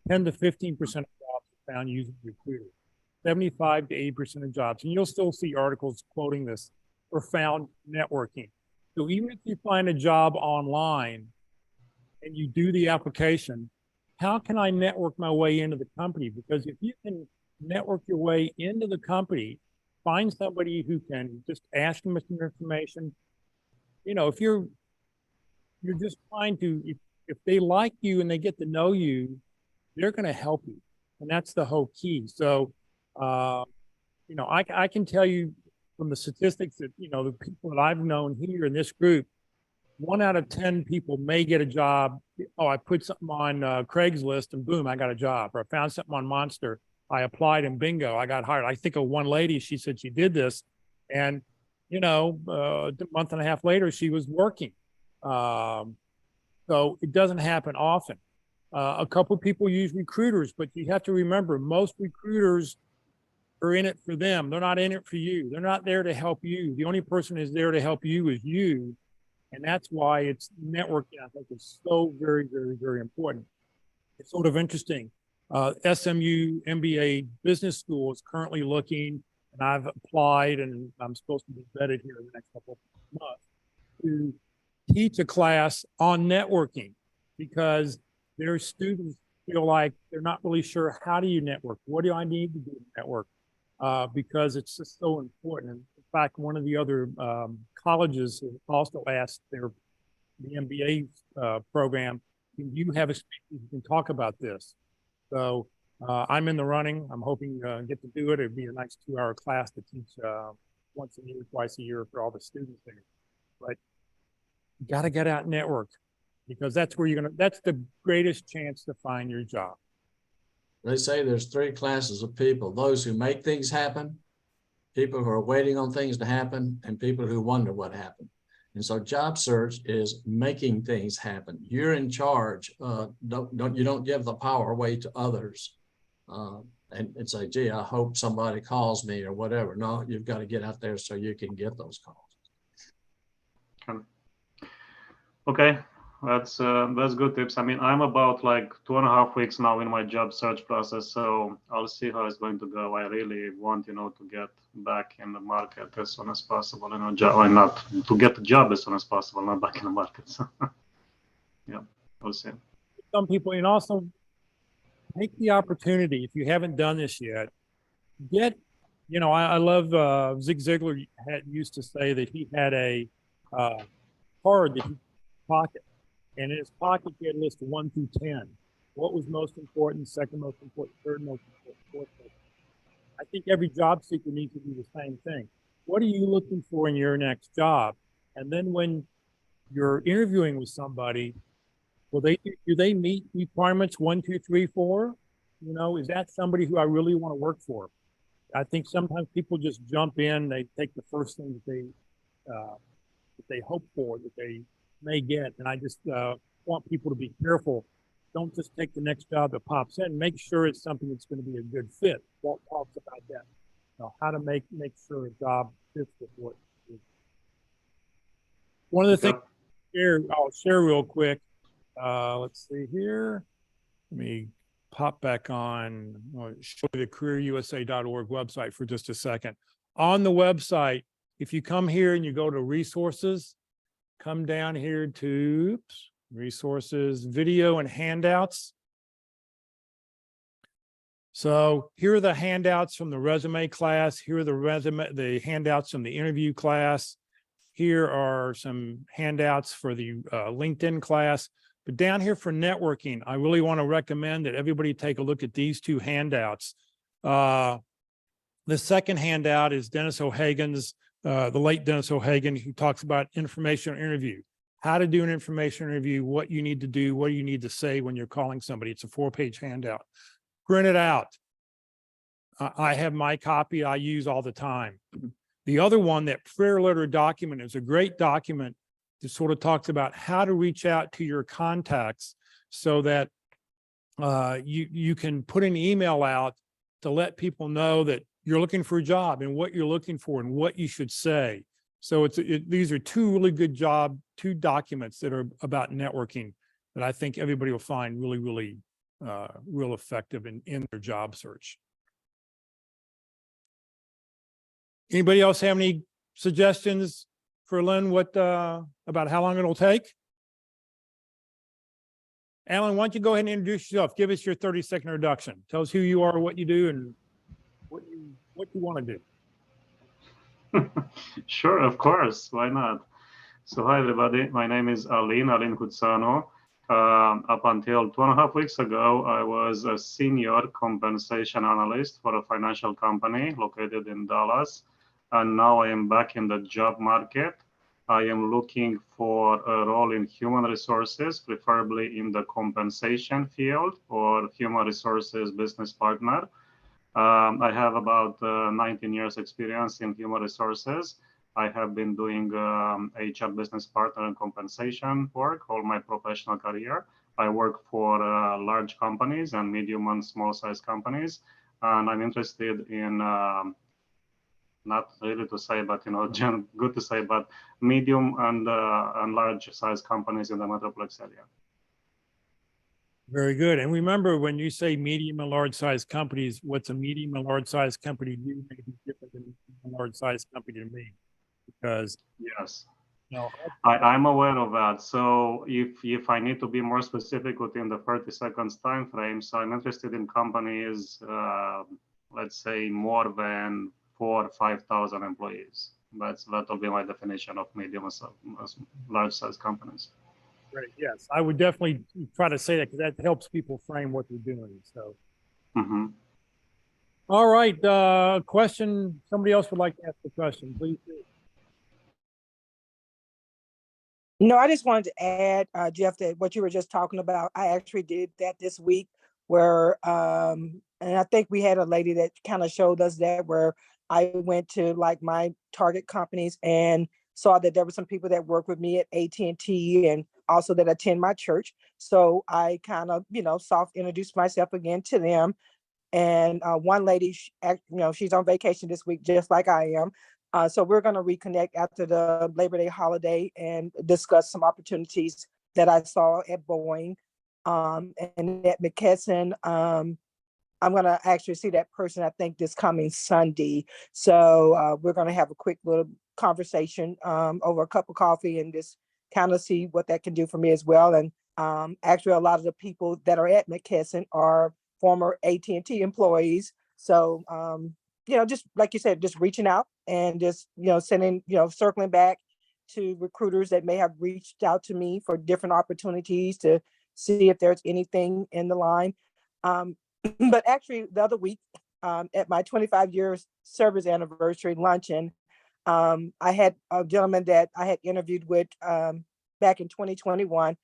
10 to 15% of jobs are found using recruiters. 75 to 80% of jobs, and you'll still see articles quoting this, are found networking. So even if you find a job online and you do the application, how can I network my way into the company? Because if you can network your way into the company, find somebody who can just ask them some information. You know, if you're just trying to, if they like you and they get to know you, they're going to help you. And that's the whole key. So, you know, I can tell you from the statistics that, you know, the people that I've known here in this group, 1 out of 10 people may get a job. Oh, I put something on Craigslist and boom, I got a job. Or I found something on Monster. I applied and bingo, I got hired. I think of one lady, she said she did this. And, you know, a month and a half later, she was working. So it doesn't happen often. A couple of people use recruiters, but you have to remember, most recruiters are in it for them. They're not in it for you. They're not there to help you. The only person who's there to help you is you. And that's why it's networking, I think, is so very, very, very important. It's sort of interesting. SMU MBA Business School is currently looking, and I've applied, and I'm supposed to be vetted here in the next couple of months, to teach a class on networking, because their students feel like they're not really sure, how do you network? What do I need to do to network? Because it's just so important. And in fact, one of the other colleges also asked the MBA program, can you have a speaker who can talk about this? So I'm in the running. I'm hoping to get to do it. It'd be a nice 2-hour class to teach once a year, twice a year for all the students there. But you got to get out and network, because that's where that's the greatest chance to find your job. they say there's 3 classes of people: those who make things happen, people who are waiting on things to happen, and people who wonder what happened. And so job search is making things happen. You're in charge. You don't give the power away to others and say, gee, I hope somebody calls me or whatever. No, you've got to get out there so you can get those calls. Okay. That's good tips. I mean, I'm about like 2.5 weeks now in my job search process, so I'll see how it's going to go. I really want, to get back in the market as soon as possible. Why not to get a job as soon as possible, not back in the market. So, yeah, we'll see. Some people, and also take the opportunity, if you haven't done this yet, I love Zig Ziglar used to say that he had a card that he pocket. And in his pocket, he had a list of 1 through 10. What was most important, second most important, third most important, fourth most important. I think every job seeker needs to do the same thing. What are you looking for in your next job? And then when you're interviewing with somebody, do they meet requirements 1, 2, 3, 4? Is that somebody who I really want to work for? I think sometimes people just jump in, they take the first thing that they hope for, that they may get. And I just want people to be careful. Don't just take the next job that pops in. Make sure it's something that's going to be a good fit. Walt talks about that. How to make sure a job fits with what you do. One of the things I'll share real quick. Let's see here. Let me pop back on, show the careerusa.org website for just a second. On the website, if you come here and you go to resources, come down here to resources, video and handouts. So here are the handouts from the resume class. Here are the handouts from the interview class. Here are some handouts for the LinkedIn class. But down here for networking, I really want to recommend that everybody take a look at these 2 handouts. The second handout is Dennis O'Hagan's, the late Dennis O'Hagan, who talks about information interview, how to do an information interview, what you need to do, what you need to say when you're calling somebody. It's a 4-page handout. Print it out. I have my copy I use all the time. The other one, that prayer letter document, is a great document that sort of talks about how to reach out to your contacts so that you can put an email out to let people know that you're looking for a job and what you're looking for and what you should say. So these are 2 really good 2 documents that are about networking that I think everybody will find really, really real effective in their job search. Anybody else have any suggestions for Lynn, about how long it'll take? Alan, why don't you go ahead and introduce yourself? Give us your 30-second introduction. Tell us who you are, what you do, and what you want to do. Sure, of course. Why not? So hi, everybody. My name is Alin Cuzzano. Up until 2.5 weeks ago, I was a senior compensation analyst for a financial company located in Dallas. And now I am back in the job market. I am looking for a role in human resources, preferably in the compensation field or human resources business partner. I have about 19 years experience in human resources. I have been doing HR business partner and compensation work all my professional career. I work for large companies and medium and small size companies. And I'm interested in not really to say, but good to say, but medium and large size companies in the Metroplex area. Very good. And remember, when you say medium and large size companies, what's a medium and large size company to you may be different than a large size company to me, because yes, I'm aware of that. So if I need to be more specific within the 30 seconds time frame, so I'm interested in companies, let's say more than 4,000 or 5,000 employees. That'll be my definition of medium and large size companies. Great. Yes, I would definitely try to say that because that helps people frame what they're doing. So, All right. Question. Somebody else would like to ask a question, please. No, I just wanted to add, Jeff, that what you were just talking about, I actually did that this week where, and I think we had a lady that kind of showed us that, where I went to like my target companies and saw that there were some people that work with me at AT&T and also that attend my church. So I kind of, soft introduced myself again to them. And one lady, she's on vacation this week, just like I am. So we're going to reconnect after the Labor Day holiday and discuss some opportunities that I saw at Boeing. And at McKesson, I'm gonna actually see that person, I think, this coming Sunday. So we're gonna have a quick little conversation over a cup of coffee and just kind of see what that can do for me as well. And actually, a lot of the people that are at McKesson are former AT&T employees. So just like you said, just reaching out and just sending, circling back to recruiters that may have reached out to me for different opportunities to see if there's anything in the line. But actually, the other week, at my 25 years service anniversary luncheon, I had a gentleman that I had interviewed with back in 2021.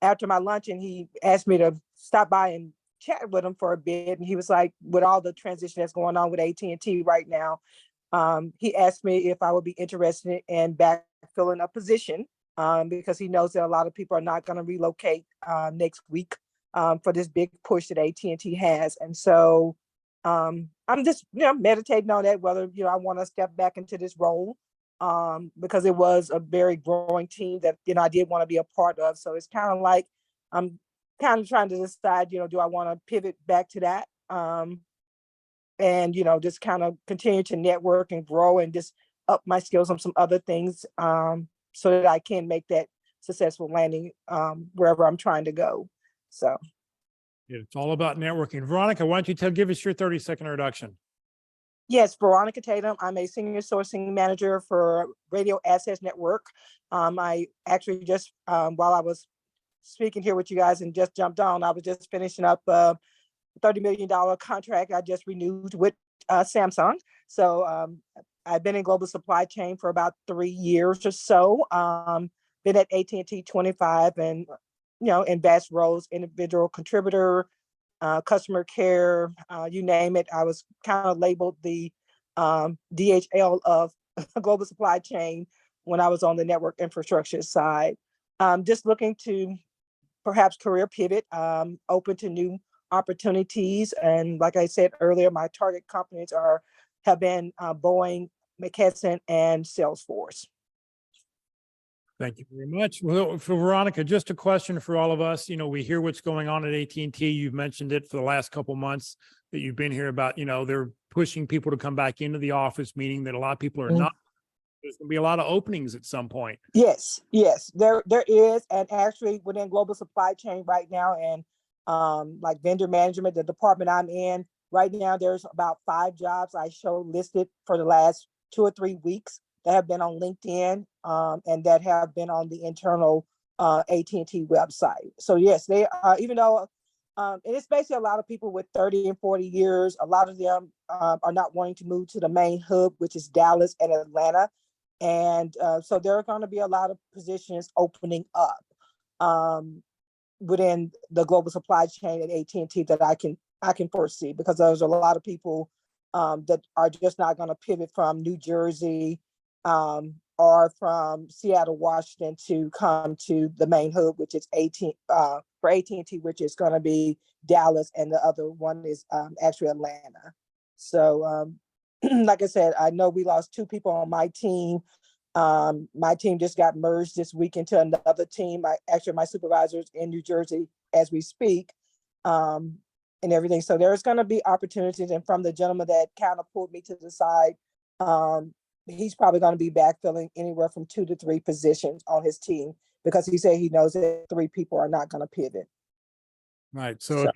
After my luncheon, he asked me to stop by and chat with him for a bit. And he was like, with all the transition that's going on with AT&T right now, he asked me if I would be interested in backfilling a position because he knows that a lot of people are not going to relocate next week for this big push that AT&T has. And so I'm just, meditating on that, whether, I want to step back into this role because it was a very growing team that, I did want to be a part of. So it's kind of like, I'm kind of trying to decide, do I want to pivot back to that? And, just kind of continue to network and grow and just up my skills on some other things so that I can make that successful landing wherever I'm trying to go. So. It's all about networking. Veronica, why don't you give us your 30-second introduction? Yes, Veronica Tatum. I'm a senior sourcing manager for Radio Access Network. I actually just, while I was speaking here with you guys and just jumped on, I was just finishing up a $30 million contract I just renewed with Samsung. So I've been in global supply chain for about 3 years or so. Been at AT&T 25 and, in vast roles, individual contributor, customer care, you name it. I was kind of labeled the DHL of global supply chain when I was on the network infrastructure side. Just looking to perhaps career pivot, open to new opportunities. And like I said earlier, my target companies have been Boeing, McKesson, and Salesforce. Thank you very much. Well, for Veronica, just a question for all of us. We hear what's going on at AT&T. You've mentioned it for the last couple of months that you've been here about, they're pushing people to come back into the office, meaning that a lot of people are not. There's going to be a lot of openings at some point. Yes, there is. And actually within global supply chain right now and like vendor management, the department I'm in right now, there's about 5 jobs I show listed for the last 2 or 3 weeks that have been on LinkedIn and that have been on the internal AT&T website. So yes, they even though and it's basically a lot of people with 30 and 40 years, a lot of them are not wanting to move to the main hub, which is Dallas and Atlanta. And so there are going to be a lot of positions opening up within the global supply chain at AT&T that I can foresee, because there's a lot of people that are just not going to pivot from New Jersey or from Seattle, Washington to come to the main hub, which is for AT&T, which is going to be Dallas, and the other one is actually Atlanta. So like I said, I know we lost 2 people on my team. My team just got merged this week into another team. My supervisor's in New Jersey as we speak, and everything. So there's going to be opportunities. And from the gentleman that kind of pulled me to the side, he's probably going to be backfilling anywhere from 2 to 3 positions on his team, because he said he knows that 3 people are not going to pivot. Right. So if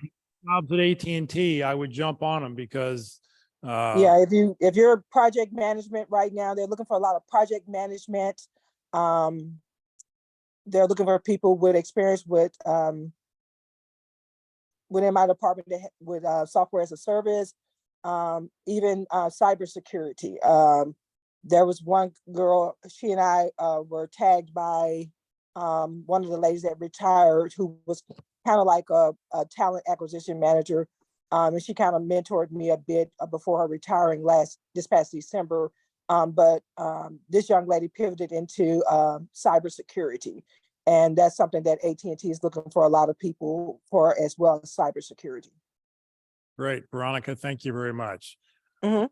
jobs at AT&T, I would jump on them because yeah, if you're project management right now, they're looking for a lot of project management. They're looking for people with experience with within my department with software as a service, even cybersecurity. There was one girl, she and I were tagged by one of the ladies that retired, who was kind of like a talent acquisition manager. And she kind of mentored me a bit before her retiring this past December. But this young lady pivoted into cybersecurity. And that's something that AT&T is looking for a lot of people for, as well as cybersecurity. Great, Veronica, thank you very much. Mhm.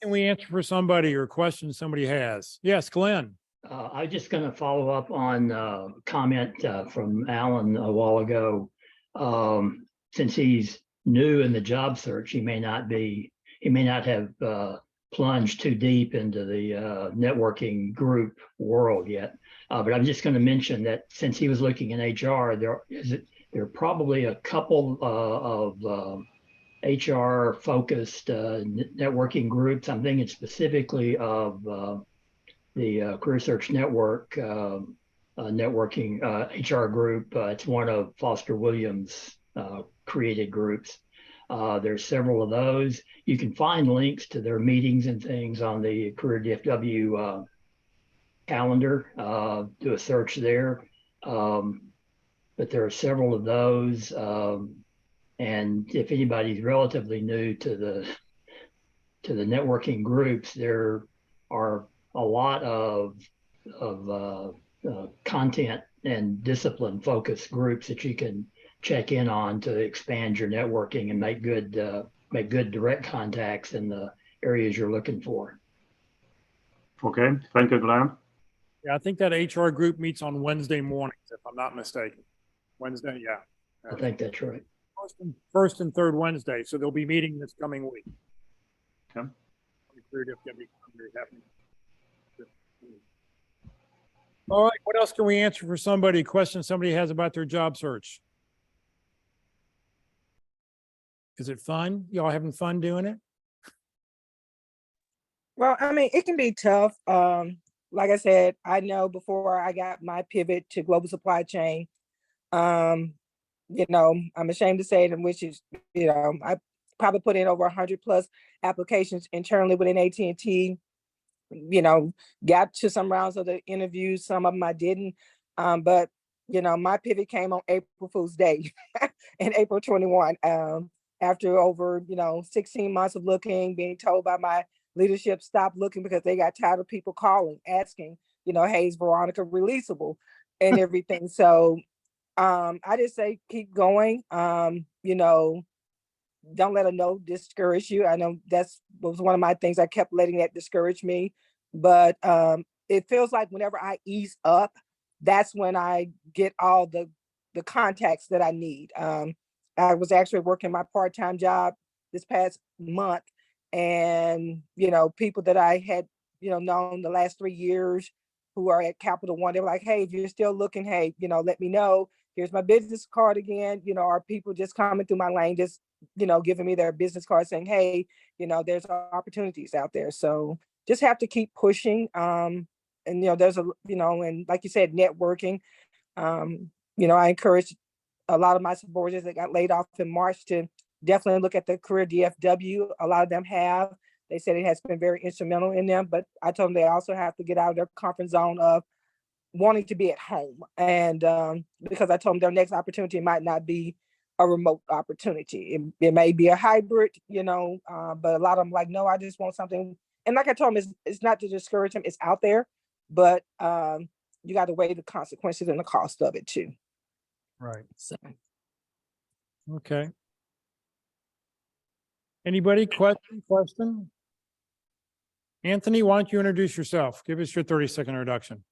Can we answer for somebody or question somebody has? Yes, Glenn. I'm just going to follow up on comment from Alan a while ago. Since he's new in the job search, he may not have plunged too deep into the networking group world yet. But I'm just going to mention that since he was looking in HR, there are probably a couple of HR focused networking groups. I'm thinking specifically of the Career Search Network networking HR group. It's one of Foster Williams' created groups. There's several of those. You can find links to their meetings and things on the Career DFW calendar. Do a search there. But there are several of those. And if anybody's relatively new to the networking groups, there are a lot of content and discipline focused groups that you can check in on to expand your networking and make good direct contacts in the areas you're looking for. Okay, thank you, Glenn. Yeah, I think that HR group meets on Wednesday mornings, if I'm not mistaken. Wednesday, yeah. I think that's right. First and third Wednesday, so they'll be meeting this coming week. Okay. All right, what else can we answer for somebody? Question somebody has about their job search. Is it fun? Y'all having fun doing it? Well, I mean, it can be tough. Like I said, I know before I got my pivot to global supply chain, you know, I'm ashamed to say it, which is, you know, I probably put in over 100 plus applications internally within AT&T, you know, got to some rounds of the interviews, some of them I didn't. But, you know, my pivot came on April Fool's Day in April 21, after over, you know, 16 months of looking, being told by my leadership, stop looking because they got tired of people calling, asking, you know, hey, is Veronica releasable and everything. So I just say, keep going. You know, don't let a no discourage you. I know that's was one of my things. I kept letting that discourage me, but it feels like whenever I ease up, that's when I get all the contacts that I need. I was actually working my part-time job this past month, and you know, people that I had, you know, known the last 3 years who are at Capital One, they were like, hey, if you're still looking, hey, you know, let me know. Here's my business card again. You know, are people just coming through my lane, just, you know, giving me their business card saying, hey, you know, there's opportunities out there. So just have to keep pushing. And, you know, there's you know, and like you said, networking. You know, I encourage a lot of my subordinates that got laid off in March to definitely look at the Career DFW. A lot of them have. They said it has been very instrumental in them, but I told them they also have to get out of their comfort zone of wanting to be at home. And because I told them their next opportunity might not be a remote opportunity. It may be a hybrid, you know, but a lot of them like, no, I just want something. And like I told them, it's not to discourage them, it's out there, but you got to weigh the consequences and the cost of it too. Right. So. Okay. Anybody question? Anthony, why don't you introduce yourself? Give us your 30-second introduction.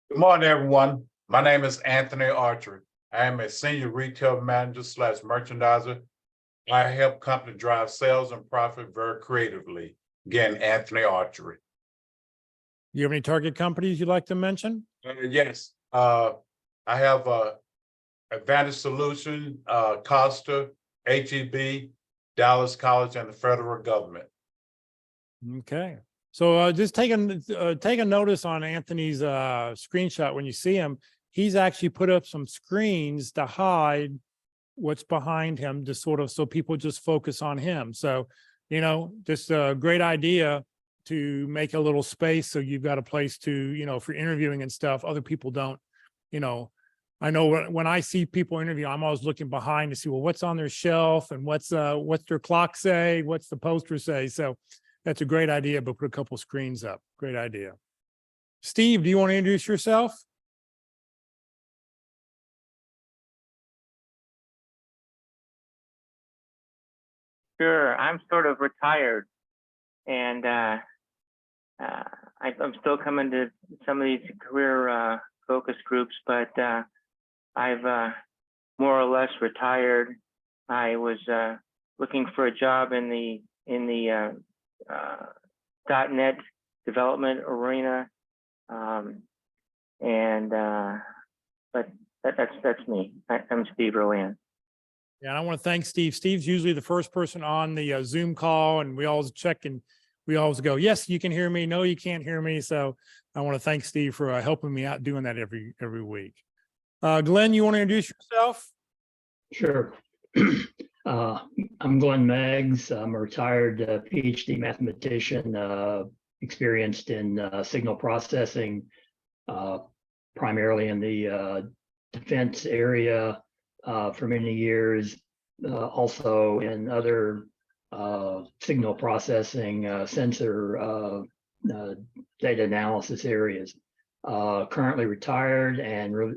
Good morning, everyone. My name is Anthony Archery. I am a senior retail manager / merchandiser. I help company drive sales and profit very creatively. Again, Anthony Archery. You have any target companies you'd like to mention? Yes, I have Advantage Solution, Costa, HEB, Dallas College, and the federal government. Okay. So just take a notice on Anthony's screenshot when you see him. He's actually put up some screens to hide what's behind him, to sort of so people just focus on him. So, you know, just a great idea to make a little space so you've got a place to, you know, for interviewing and stuff. Other people don't, you know. I know when I see people interview, I'm always looking behind to see, well, what's on their shelf and what's their clock say, what's the poster say. So that's a great idea, but put a couple screens up. Great idea. Steve, do you want to introduce yourself? Sure. I'm sort of retired, and I'm still coming to some of these career focus groups, but I've more or less retired. I was looking for a job in the .NET development arena, but that's me. I'm Steve Rowan. Yeah, I want to thank Steve. Steve's usually the first person on the Zoom call, and we always check and we always go, yes, you can hear me. No, you can't hear me. So I want to thank Steve for helping me out doing that every week. Glenn, you want to introduce yourself? Sure. I'm Glenn Meggs. I'm a retired PhD mathematician, experienced in signal processing, primarily in the defense area for many years, also in other signal processing, sensor data analysis areas. Currently retired and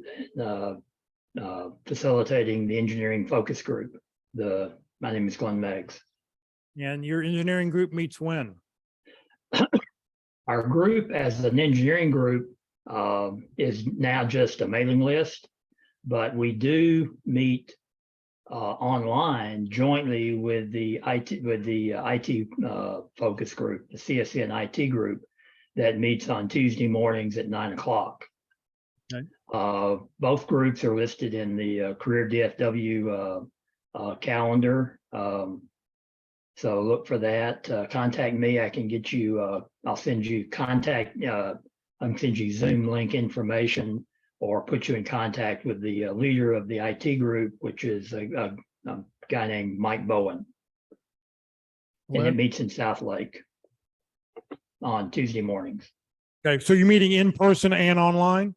facilitating the engineering focus group. My name is Glenn Meggs. And your engineering group meets when? Our group as an engineering group is now just a mailing list, but we do meet online jointly with the IT focus group, the CSN IT group that meets on Tuesday mornings at 9 o'clock. Okay. Both groups are listed in the Career DFW calendar. So look for that. Contact me. I can get you, I'll send you contact, I can send you Zoom link information or put you in contact with the leader of the IT group, which is a guy named Mike Bowen. And it meets in South Lake on Tuesday mornings. Okay, so you're meeting in person and online?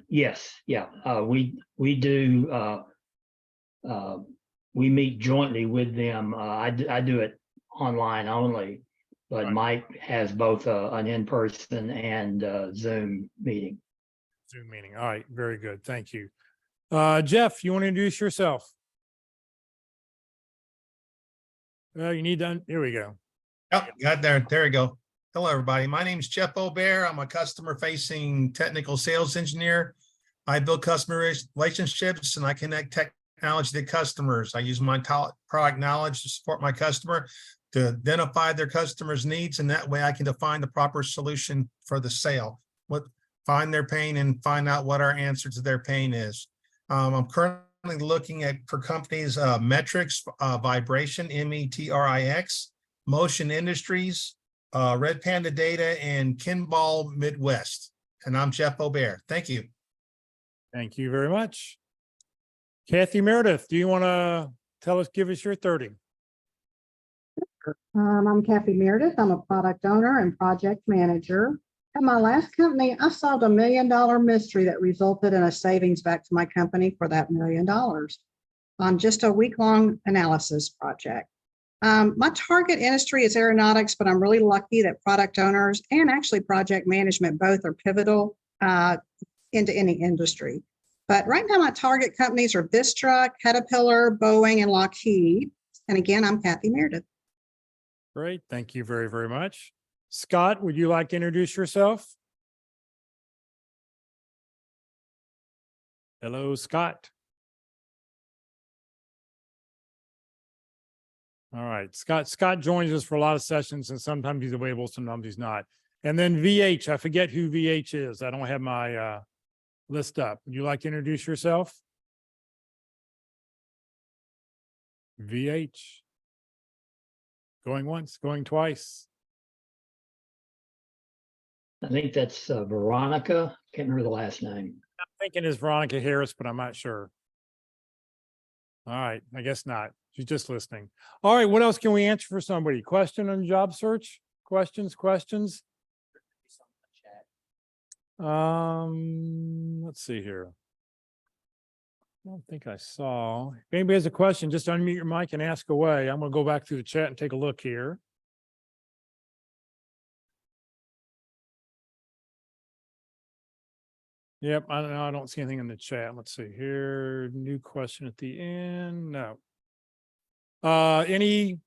Yes, yeah. We do, we meet jointly with them. I do it online only, but Right. Mike has both an in-person and Zoom meeting. Zoom meeting. All right, very good. Thank you. Jeff, you want to introduce yourself? You need to, here we go. Oh, got there. There we go. Hello, everybody. My name is Jeff O'Bear. I'm a customer-facing technical sales engineer. I build customer relationships and I connect technology to customers. I use my product knowledge to support my customer, to identify their customers' needs, and that way I can define the proper solution for the sale. Find their pain and find out what our answer to their pain is. I'm currently looking at for companies metrics, vibration, METRIX, Motion Industries, Red Panda Data, and Kinball Midwest. And I'm Jeff O'Bear. Thank you. Thank you very much. Kathy Meredith, do you want to give us your 30? I'm Kathy Meredith. I'm a product owner and project manager. At my last company, I solved $1 million mystery that resulted in a savings back to my company for that $1 million on just a week-long analysis project. My target industry is aeronautics, but I'm really lucky that product owners and actually project management both are pivotal into any industry. But right now, my target companies are Vistra, Caterpillar, Boeing, and Lockheed. And again, I'm Kathy Meredith. Great. Thank you very, very much. Scott, would you like to introduce yourself? Hello, Scott. All right, Scott joins us for a lot of sessions and sometimes he's available, sometimes he's not. And then VH, I forget who VH is. I don't have my list up. Would you like to introduce yourself? VH. Going once, going twice. I think that's Veronica. Can't remember the last name. I'm thinking it's Veronica Harris, but I'm not sure. All right, I guess not. She's just listening. All right, what else can we answer for somebody? Question on job search? Questions? Let's see here. I don't think I saw. If anybody has a question, just unmute your mic and ask away. I'm going to go back through the chat and take a look here. Yep, I don't see anything in the chat. Let's see here. New question at the end. No. Anybody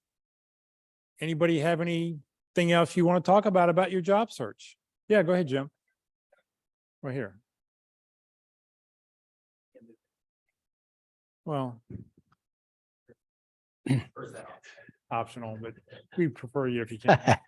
have anything else you want to talk about your job search? Yeah, go ahead, Jim. Right here. Well, optional, but we prefer you if you can.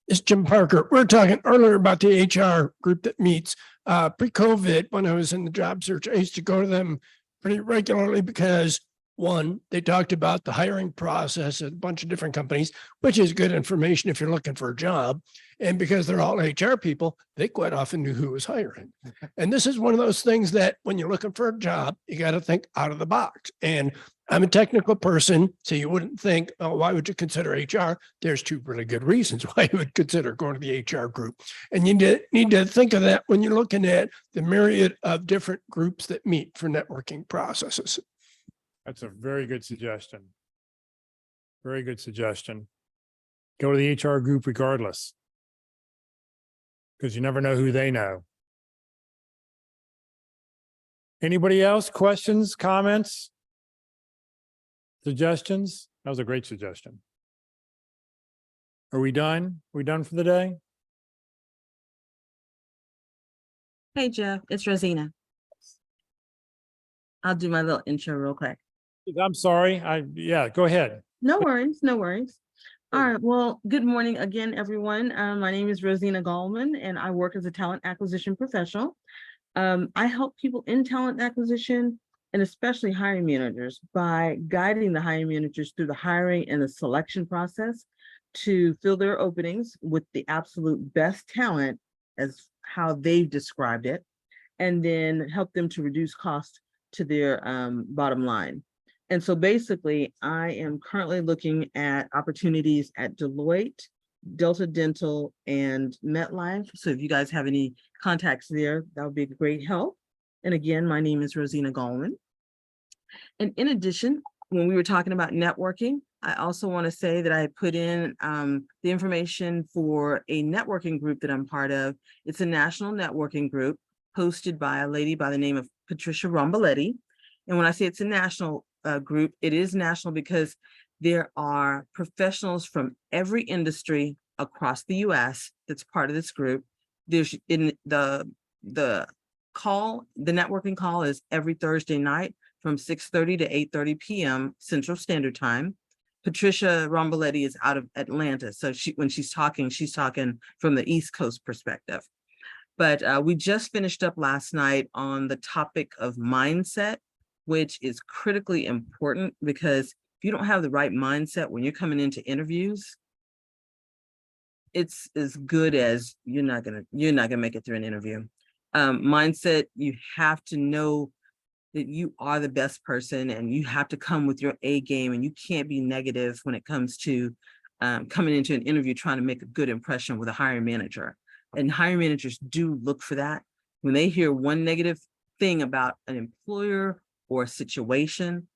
It's Jim Parker. We are talking earlier about the HR group that meets. Pre-COVID, when I was in the job search, I used to go to them pretty regularly because one, they talked about the hiring process at a bunch of different companies, which is good information if you're looking for a job. And because they're all HR people, they quite often knew who was hiring. And this is one of those things that when you're looking for a job, you got to think out of the box. And I'm a technical person, so you wouldn't think, oh, why would you consider HR? There's two really good reasons why you would consider going to the HR group. And you need to think of that when you're looking at the myriad of different groups that meet for networking processes. That's a very good suggestion. Very good suggestion. Go to the HR group regardless. Because you never know who they know. Anybody else? Questions, comments? Suggestions? That was a great suggestion. Are we done? We done for the day? Hey, Jeff, it's Rosina. I'll do my little intro real quick. I'm sorry. Yeah, go ahead. No worries, no worries. All right, well, good morning again, everyone. My name is Rosina Gallman, and I work as a talent acquisition professional. I help people in talent acquisition and especially hiring managers by guiding the hiring managers through the hiring and the selection process to fill their openings with the absolute best talent as how they've described it, and then help them to reduce cost to their bottom line. And so basically, I am currently looking at opportunities at Deloitte, Delta Dental, and MetLife. So if you guys have any contacts there, that would be a great help. And again, my name is Rosina Gallman. And in addition, when we were talking about networking, I also want to say that I put in the information for a networking group that I'm part of. It's a national networking group hosted by a lady by the name of Patricia Romboletti. And when I say it's a national group, it is national because there are professionals from every industry across the US that's part of this group. There's in the networking call is every Thursday night from 6:30 to 8:30 p.m. Central Standard Time. Patricia Romboletti is out of Atlanta. So when she's talking from the East Coast perspective. But we just finished up last night on the topic of mindset, which is critically important because if you don't have the right mindset when you're coming into interviews, it's as good as you're not gonna make it through an interview. Mindset, you have to know that you are the best person and you have to come with your A game, and you can't be negative when it comes to coming into an interview trying to make a good impression with a hiring manager. And hiring managers do look for that. When they hear one negative thing about an employer or a situation,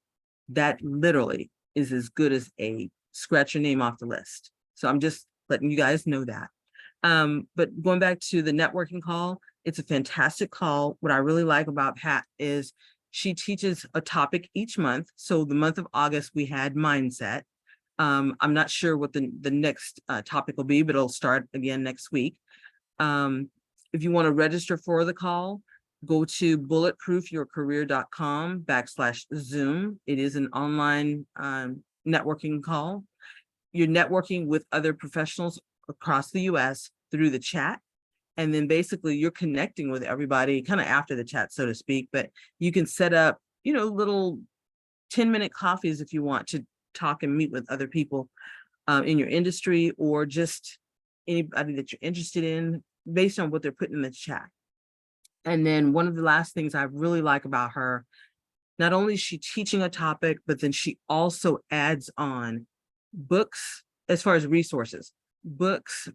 that literally is as good as a scratch your name off the list. So I'm just letting you guys know that. But going back to the networking call, it's a fantastic call. What I really like about Pat is she teaches a topic each month. So the month of August, we had mindset. I'm not sure what the next topic will be, but it'll start again next week. If you want to register for the call, go to bulletproofyourcareer.com/Zoom. It is an online networking call. You're networking with other professionals across the US through the chat. And then basically you're connecting with everybody kind of after the chat, so to speak, but you can set up, little 10-minute coffees if you want to talk and meet with other people in your industry or just anybody that you're interested in based on what they're putting in the chat. And then one of the last things I really like about her, not only is she teaching a topic, but then she also adds on books as far as resources. Books,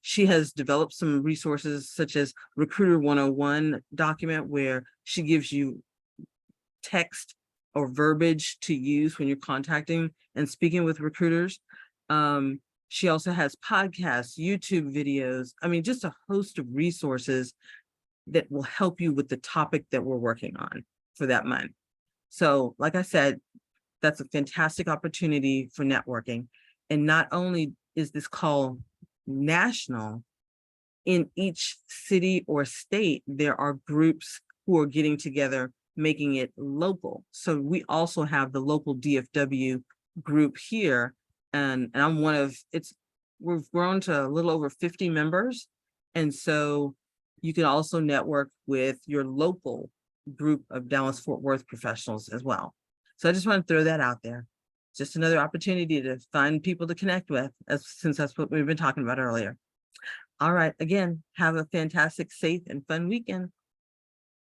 she has developed some resources such as Recruiter 101 document where she gives you text or verbiage to use when you're contacting and speaking with recruiters. She also has podcasts, YouTube videos, just a host of resources that will help you with the topic that we're working on for that month. So like I said, that's a fantastic opportunity for networking. And not only is this call national, in each city or state, there are groups who are getting together, making it local. So we also have the local DFW group here. And I'm one of, we've grown to a little over 50 members. And so you can also network with your local group of Dallas-Fort Worth professionals as well. So I just want to throw that out there. Just another opportunity to find people to connect with, since that's what we've been talking about earlier. All right, again, have a fantastic, safe, and fun weekend.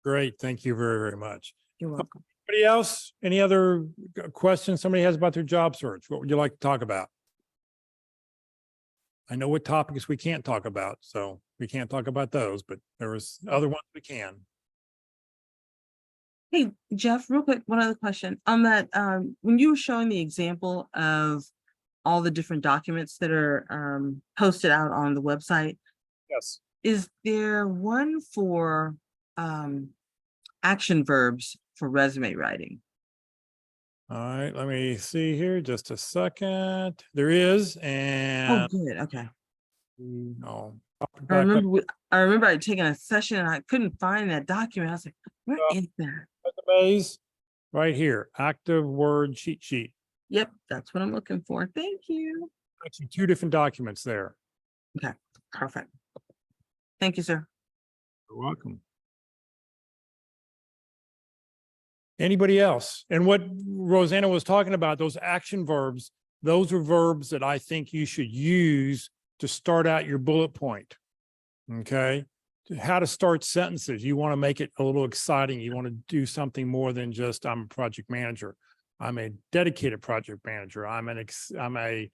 Great. Thank you very, very much. You're welcome. Anybody else? Any other questions somebody has about their job search? What would you like to talk about? I know what topics we can't talk about, so we can't talk about those, but there was other ones we can. Hey, Jeff, real quick, one other question on that. When you were showing the example of all the different documents that are posted out on the website, Yes. is there one for action verbs for resume writing? All right, let me see here just a second. There is, Oh, and good. Okay. no. I remember I'd taken a session and I couldn't find that document. I was like, where is that? Resumes right here, active word cheat sheet. Yep, that's what I'm looking for. Thank you. Actually, two different documents there. Okay, perfect. Thank you, sir. You're welcome. Anybody else? And what Rosanna was talking about, those action verbs, those are verbs that I think you should use to start out your bullet point. Okay. How to start sentences. You want to make it a little exciting. You want to do something more than just I'm a project manager. I'm a dedicated project manager. I'm a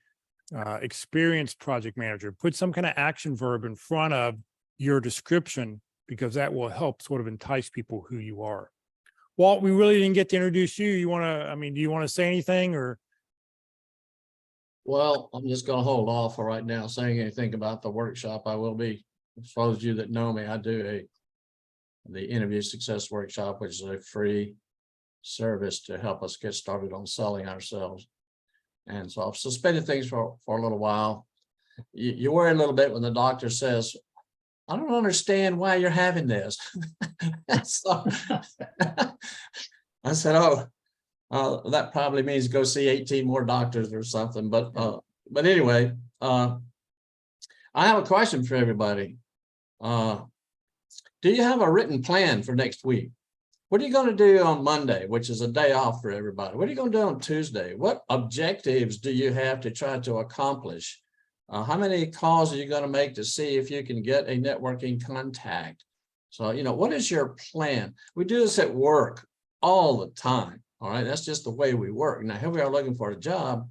experienced project manager. Put some kind of action verb in front of your description, because that will help sort of entice people who you are. Walt, we really didn't get to introduce you. You want to, do you want to say anything or? Well, I'm just gonna hold off for right now saying anything about the workshop. I will be, as those of you that know me, I do the interview success workshop, which is a free service to help us get started on selling ourselves. And so I've suspended things for a little while. You worry a little bit when the doctor says, I don't understand why you're having this. So I said, that probably means go see 18 more doctors or something. But anyway, I have a question for everybody. Do you have a written plan for next week? What are you going to do on Monday, which is a day off for everybody? What are you going to do on Tuesday? What objectives do you have to try to accomplish? How many calls are you going to make to see if you can get a networking contact? So, what is your plan? We do this at work all the time. All right. That's just the way we work. Now, here we are looking for a job.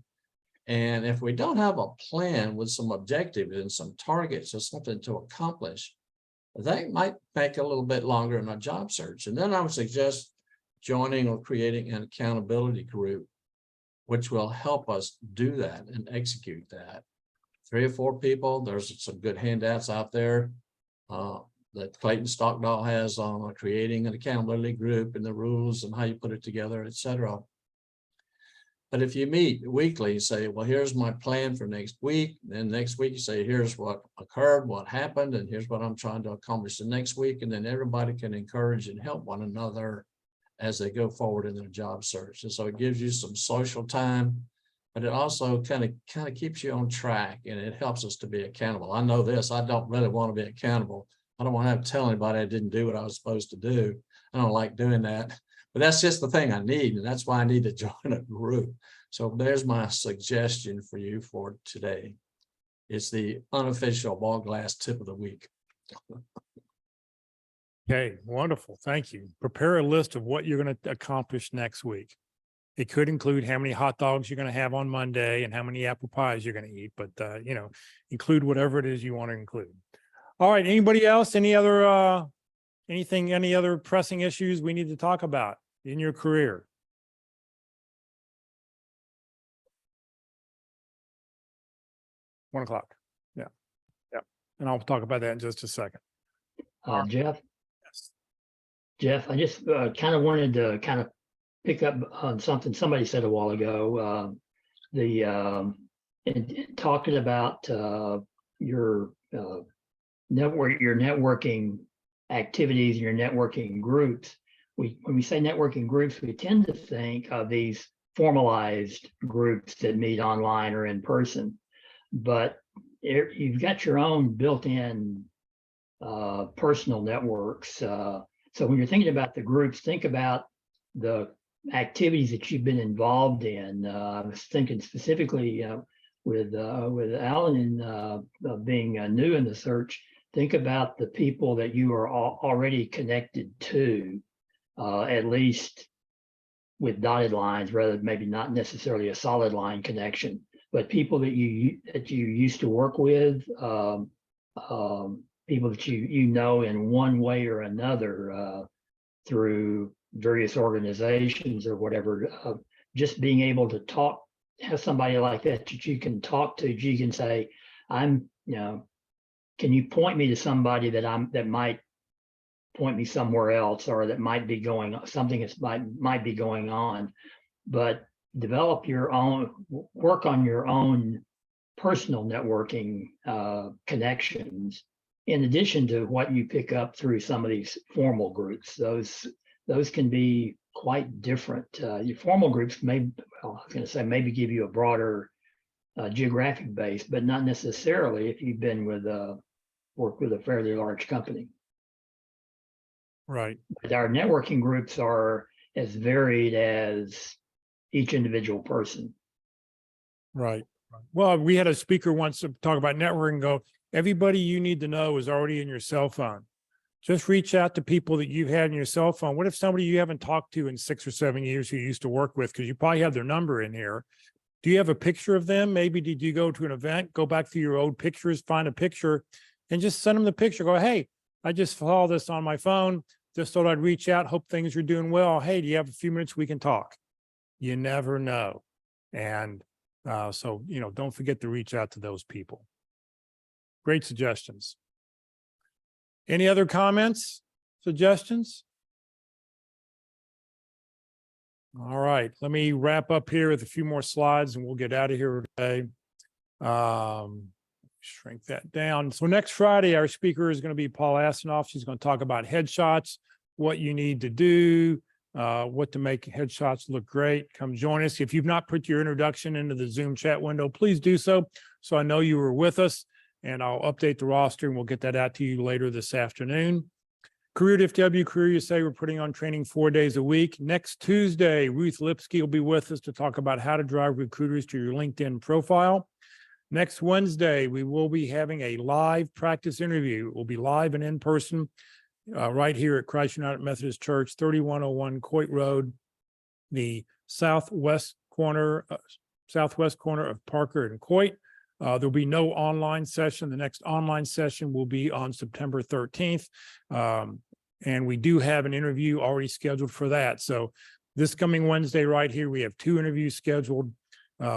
And if we don't have a plan with some objectives and some targets or something to accomplish, that might take a little bit longer in a job search. And then I would suggest joining or creating an accountability group, which will help us do that and execute that. 3 or 4 people, there's some good handouts out there that Clayton Stockdale has on creating an accountability group and the rules and how you put it together, etc. But if you meet weekly, you say, well, here's my plan for next week. Then next week you say, here's what occurred, what happened, and here's what I'm trying to accomplish the next week. And then everybody can encourage and help one another as they go forward in their job search. And so it gives you some social time, but it also kind of keeps you on track, and it helps us to be accountable. I know this, I don't really want to be accountable. I don't want to have to tell anybody I didn't do what I was supposed to do. I don't like doing that, but that's just the thing I need. And that's why I need to join a group. So there's my suggestion for you for today. It's the unofficial ball glass tip of the week. Okay, wonderful. Thank you. Prepare a list of what you're going to accomplish next week. It could include how many hot dogs you're going to have on Monday and how many apple pies you're going to eat, but include whatever it is you want to include. All right, anybody else? Any other any other pressing issues we need to talk about in your career? $1:00. Yeah. And I'll talk about that in just a second. Jeff, Yes. Jeff, I just kind of wanted to pick up on something somebody said a while ago. And talking about your networking activities, your networking groups. When we say networking groups, we tend to think of these formalized groups that meet online or in person, but you've got your own built-in personal networks. So when you're thinking about the groups, think about the activities that you've been involved in. I was thinking specifically with Alan being new in the search. Think about the people that you are already connected to, at least with dotted lines, rather maybe not necessarily a solid line connection, but people that you used to work with, people that you know in one way or another through various organizations or whatever. Just being able to talk, have somebody like that you can talk to. You can say, can you point me to somebody that might point me somewhere else, or that might be something that might be going on. But develop your own, work on your own personal networking connections, in addition to what you pick up through some of these formal groups. Those can be quite different. Your formal groups maybe give you a broader geographic base, but not necessarily if you've been worked with a fairly large company. Right. But our networking groups are as varied as each individual person. Right. Well, we had a speaker once talk about networking, go, everybody you need to know is already in your cell phone. Just reach out to people that you've had in your cell phone. What if somebody you haven't talked to in 6 or 7 years who you used to work with, because you probably have their number in here. Do you have a picture of them? Maybe did you go to an event, go back through your old pictures, find a picture, and just send them the picture. Go, hey, I just saw this on my phone. Just thought I'd reach out. Hope things are doing well. Hey, do you have a few minutes we can talk? You never know. And so, don't forget to reach out to those people. Great suggestions. Any other comments, suggestions? All right, let me wrap up here with a few more slides and we'll get out of here today. Shrink that down. So next Friday, our speaker is going to be Paul Asenoff. She's going to talk about headshots, what you need to do, what to make headshots look great. Come join us. If you've not put your introduction into the Zoom chat window, please do so. So I know you were with us, and I'll update the roster and we'll get that out to you later this afternoon. Career DFW, Career USA, we're putting on training 4 days a week. Next Tuesday, Ruth Lipsky will be with us to talk about how to drive recruiters to your LinkedIn profile. Next Wednesday, we will be having a live practice interview. It will be live and in person right here at Christ United Methodist Church, 3101 Coit Road, the southwest corner of Parker and Coit. There'll be no online session. The next online session will be on September 13th. And we do have an interview already scheduled for that. So this coming Wednesday right here, we have 2 interviews scheduled.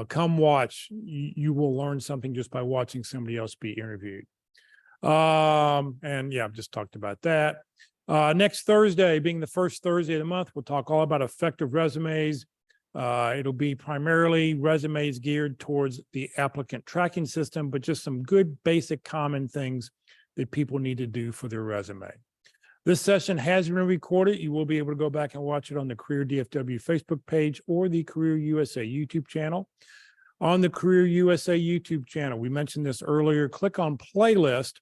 Come watch. You will learn something just by watching somebody else be interviewed. And yeah, I've just talked about that. Next Thursday, being the first Thursday of the month, we'll talk all about effective resumes. It'll be primarily resumes geared towards the applicant tracking system, but just some good basic common things that people need to do for their resume. This session has been recorded. You will be able to go back and watch it on the Career DFW Facebook page or the Career USA YouTube channel. On the Career USA YouTube channel, we mentioned this earlier, click on playlist.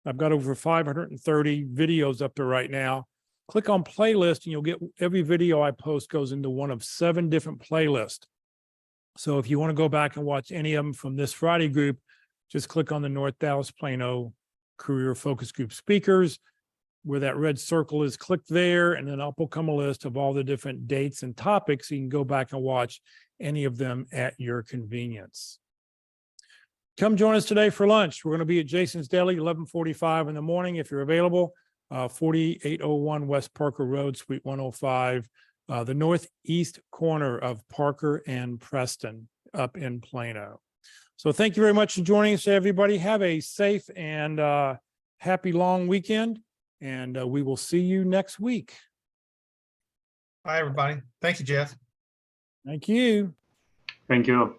I've got over 530 videos up there right now. Click on playlist and you'll get every video I post goes into one of 7 different playlists. So if you want to go back and watch any of them from this Friday group, just click on the North Dallas Plano Career Focus Group speakers. Where that red circle is, click there, and then up will come a list of all the different dates and topics. You can go back and watch any of them at your convenience. Come join us today for lunch. We're going to be at Jason's Deli, 11:45 in the morning if you're available. 4801 West Parker Road, Suite 105, the northeast corner of Parker and Preston up in Plano. So thank you very much for joining us, everybody. Have a safe and happy long weekend, and we will see you next week. Bye, everybody. Thank you, Jeff. Thank you. Thank you.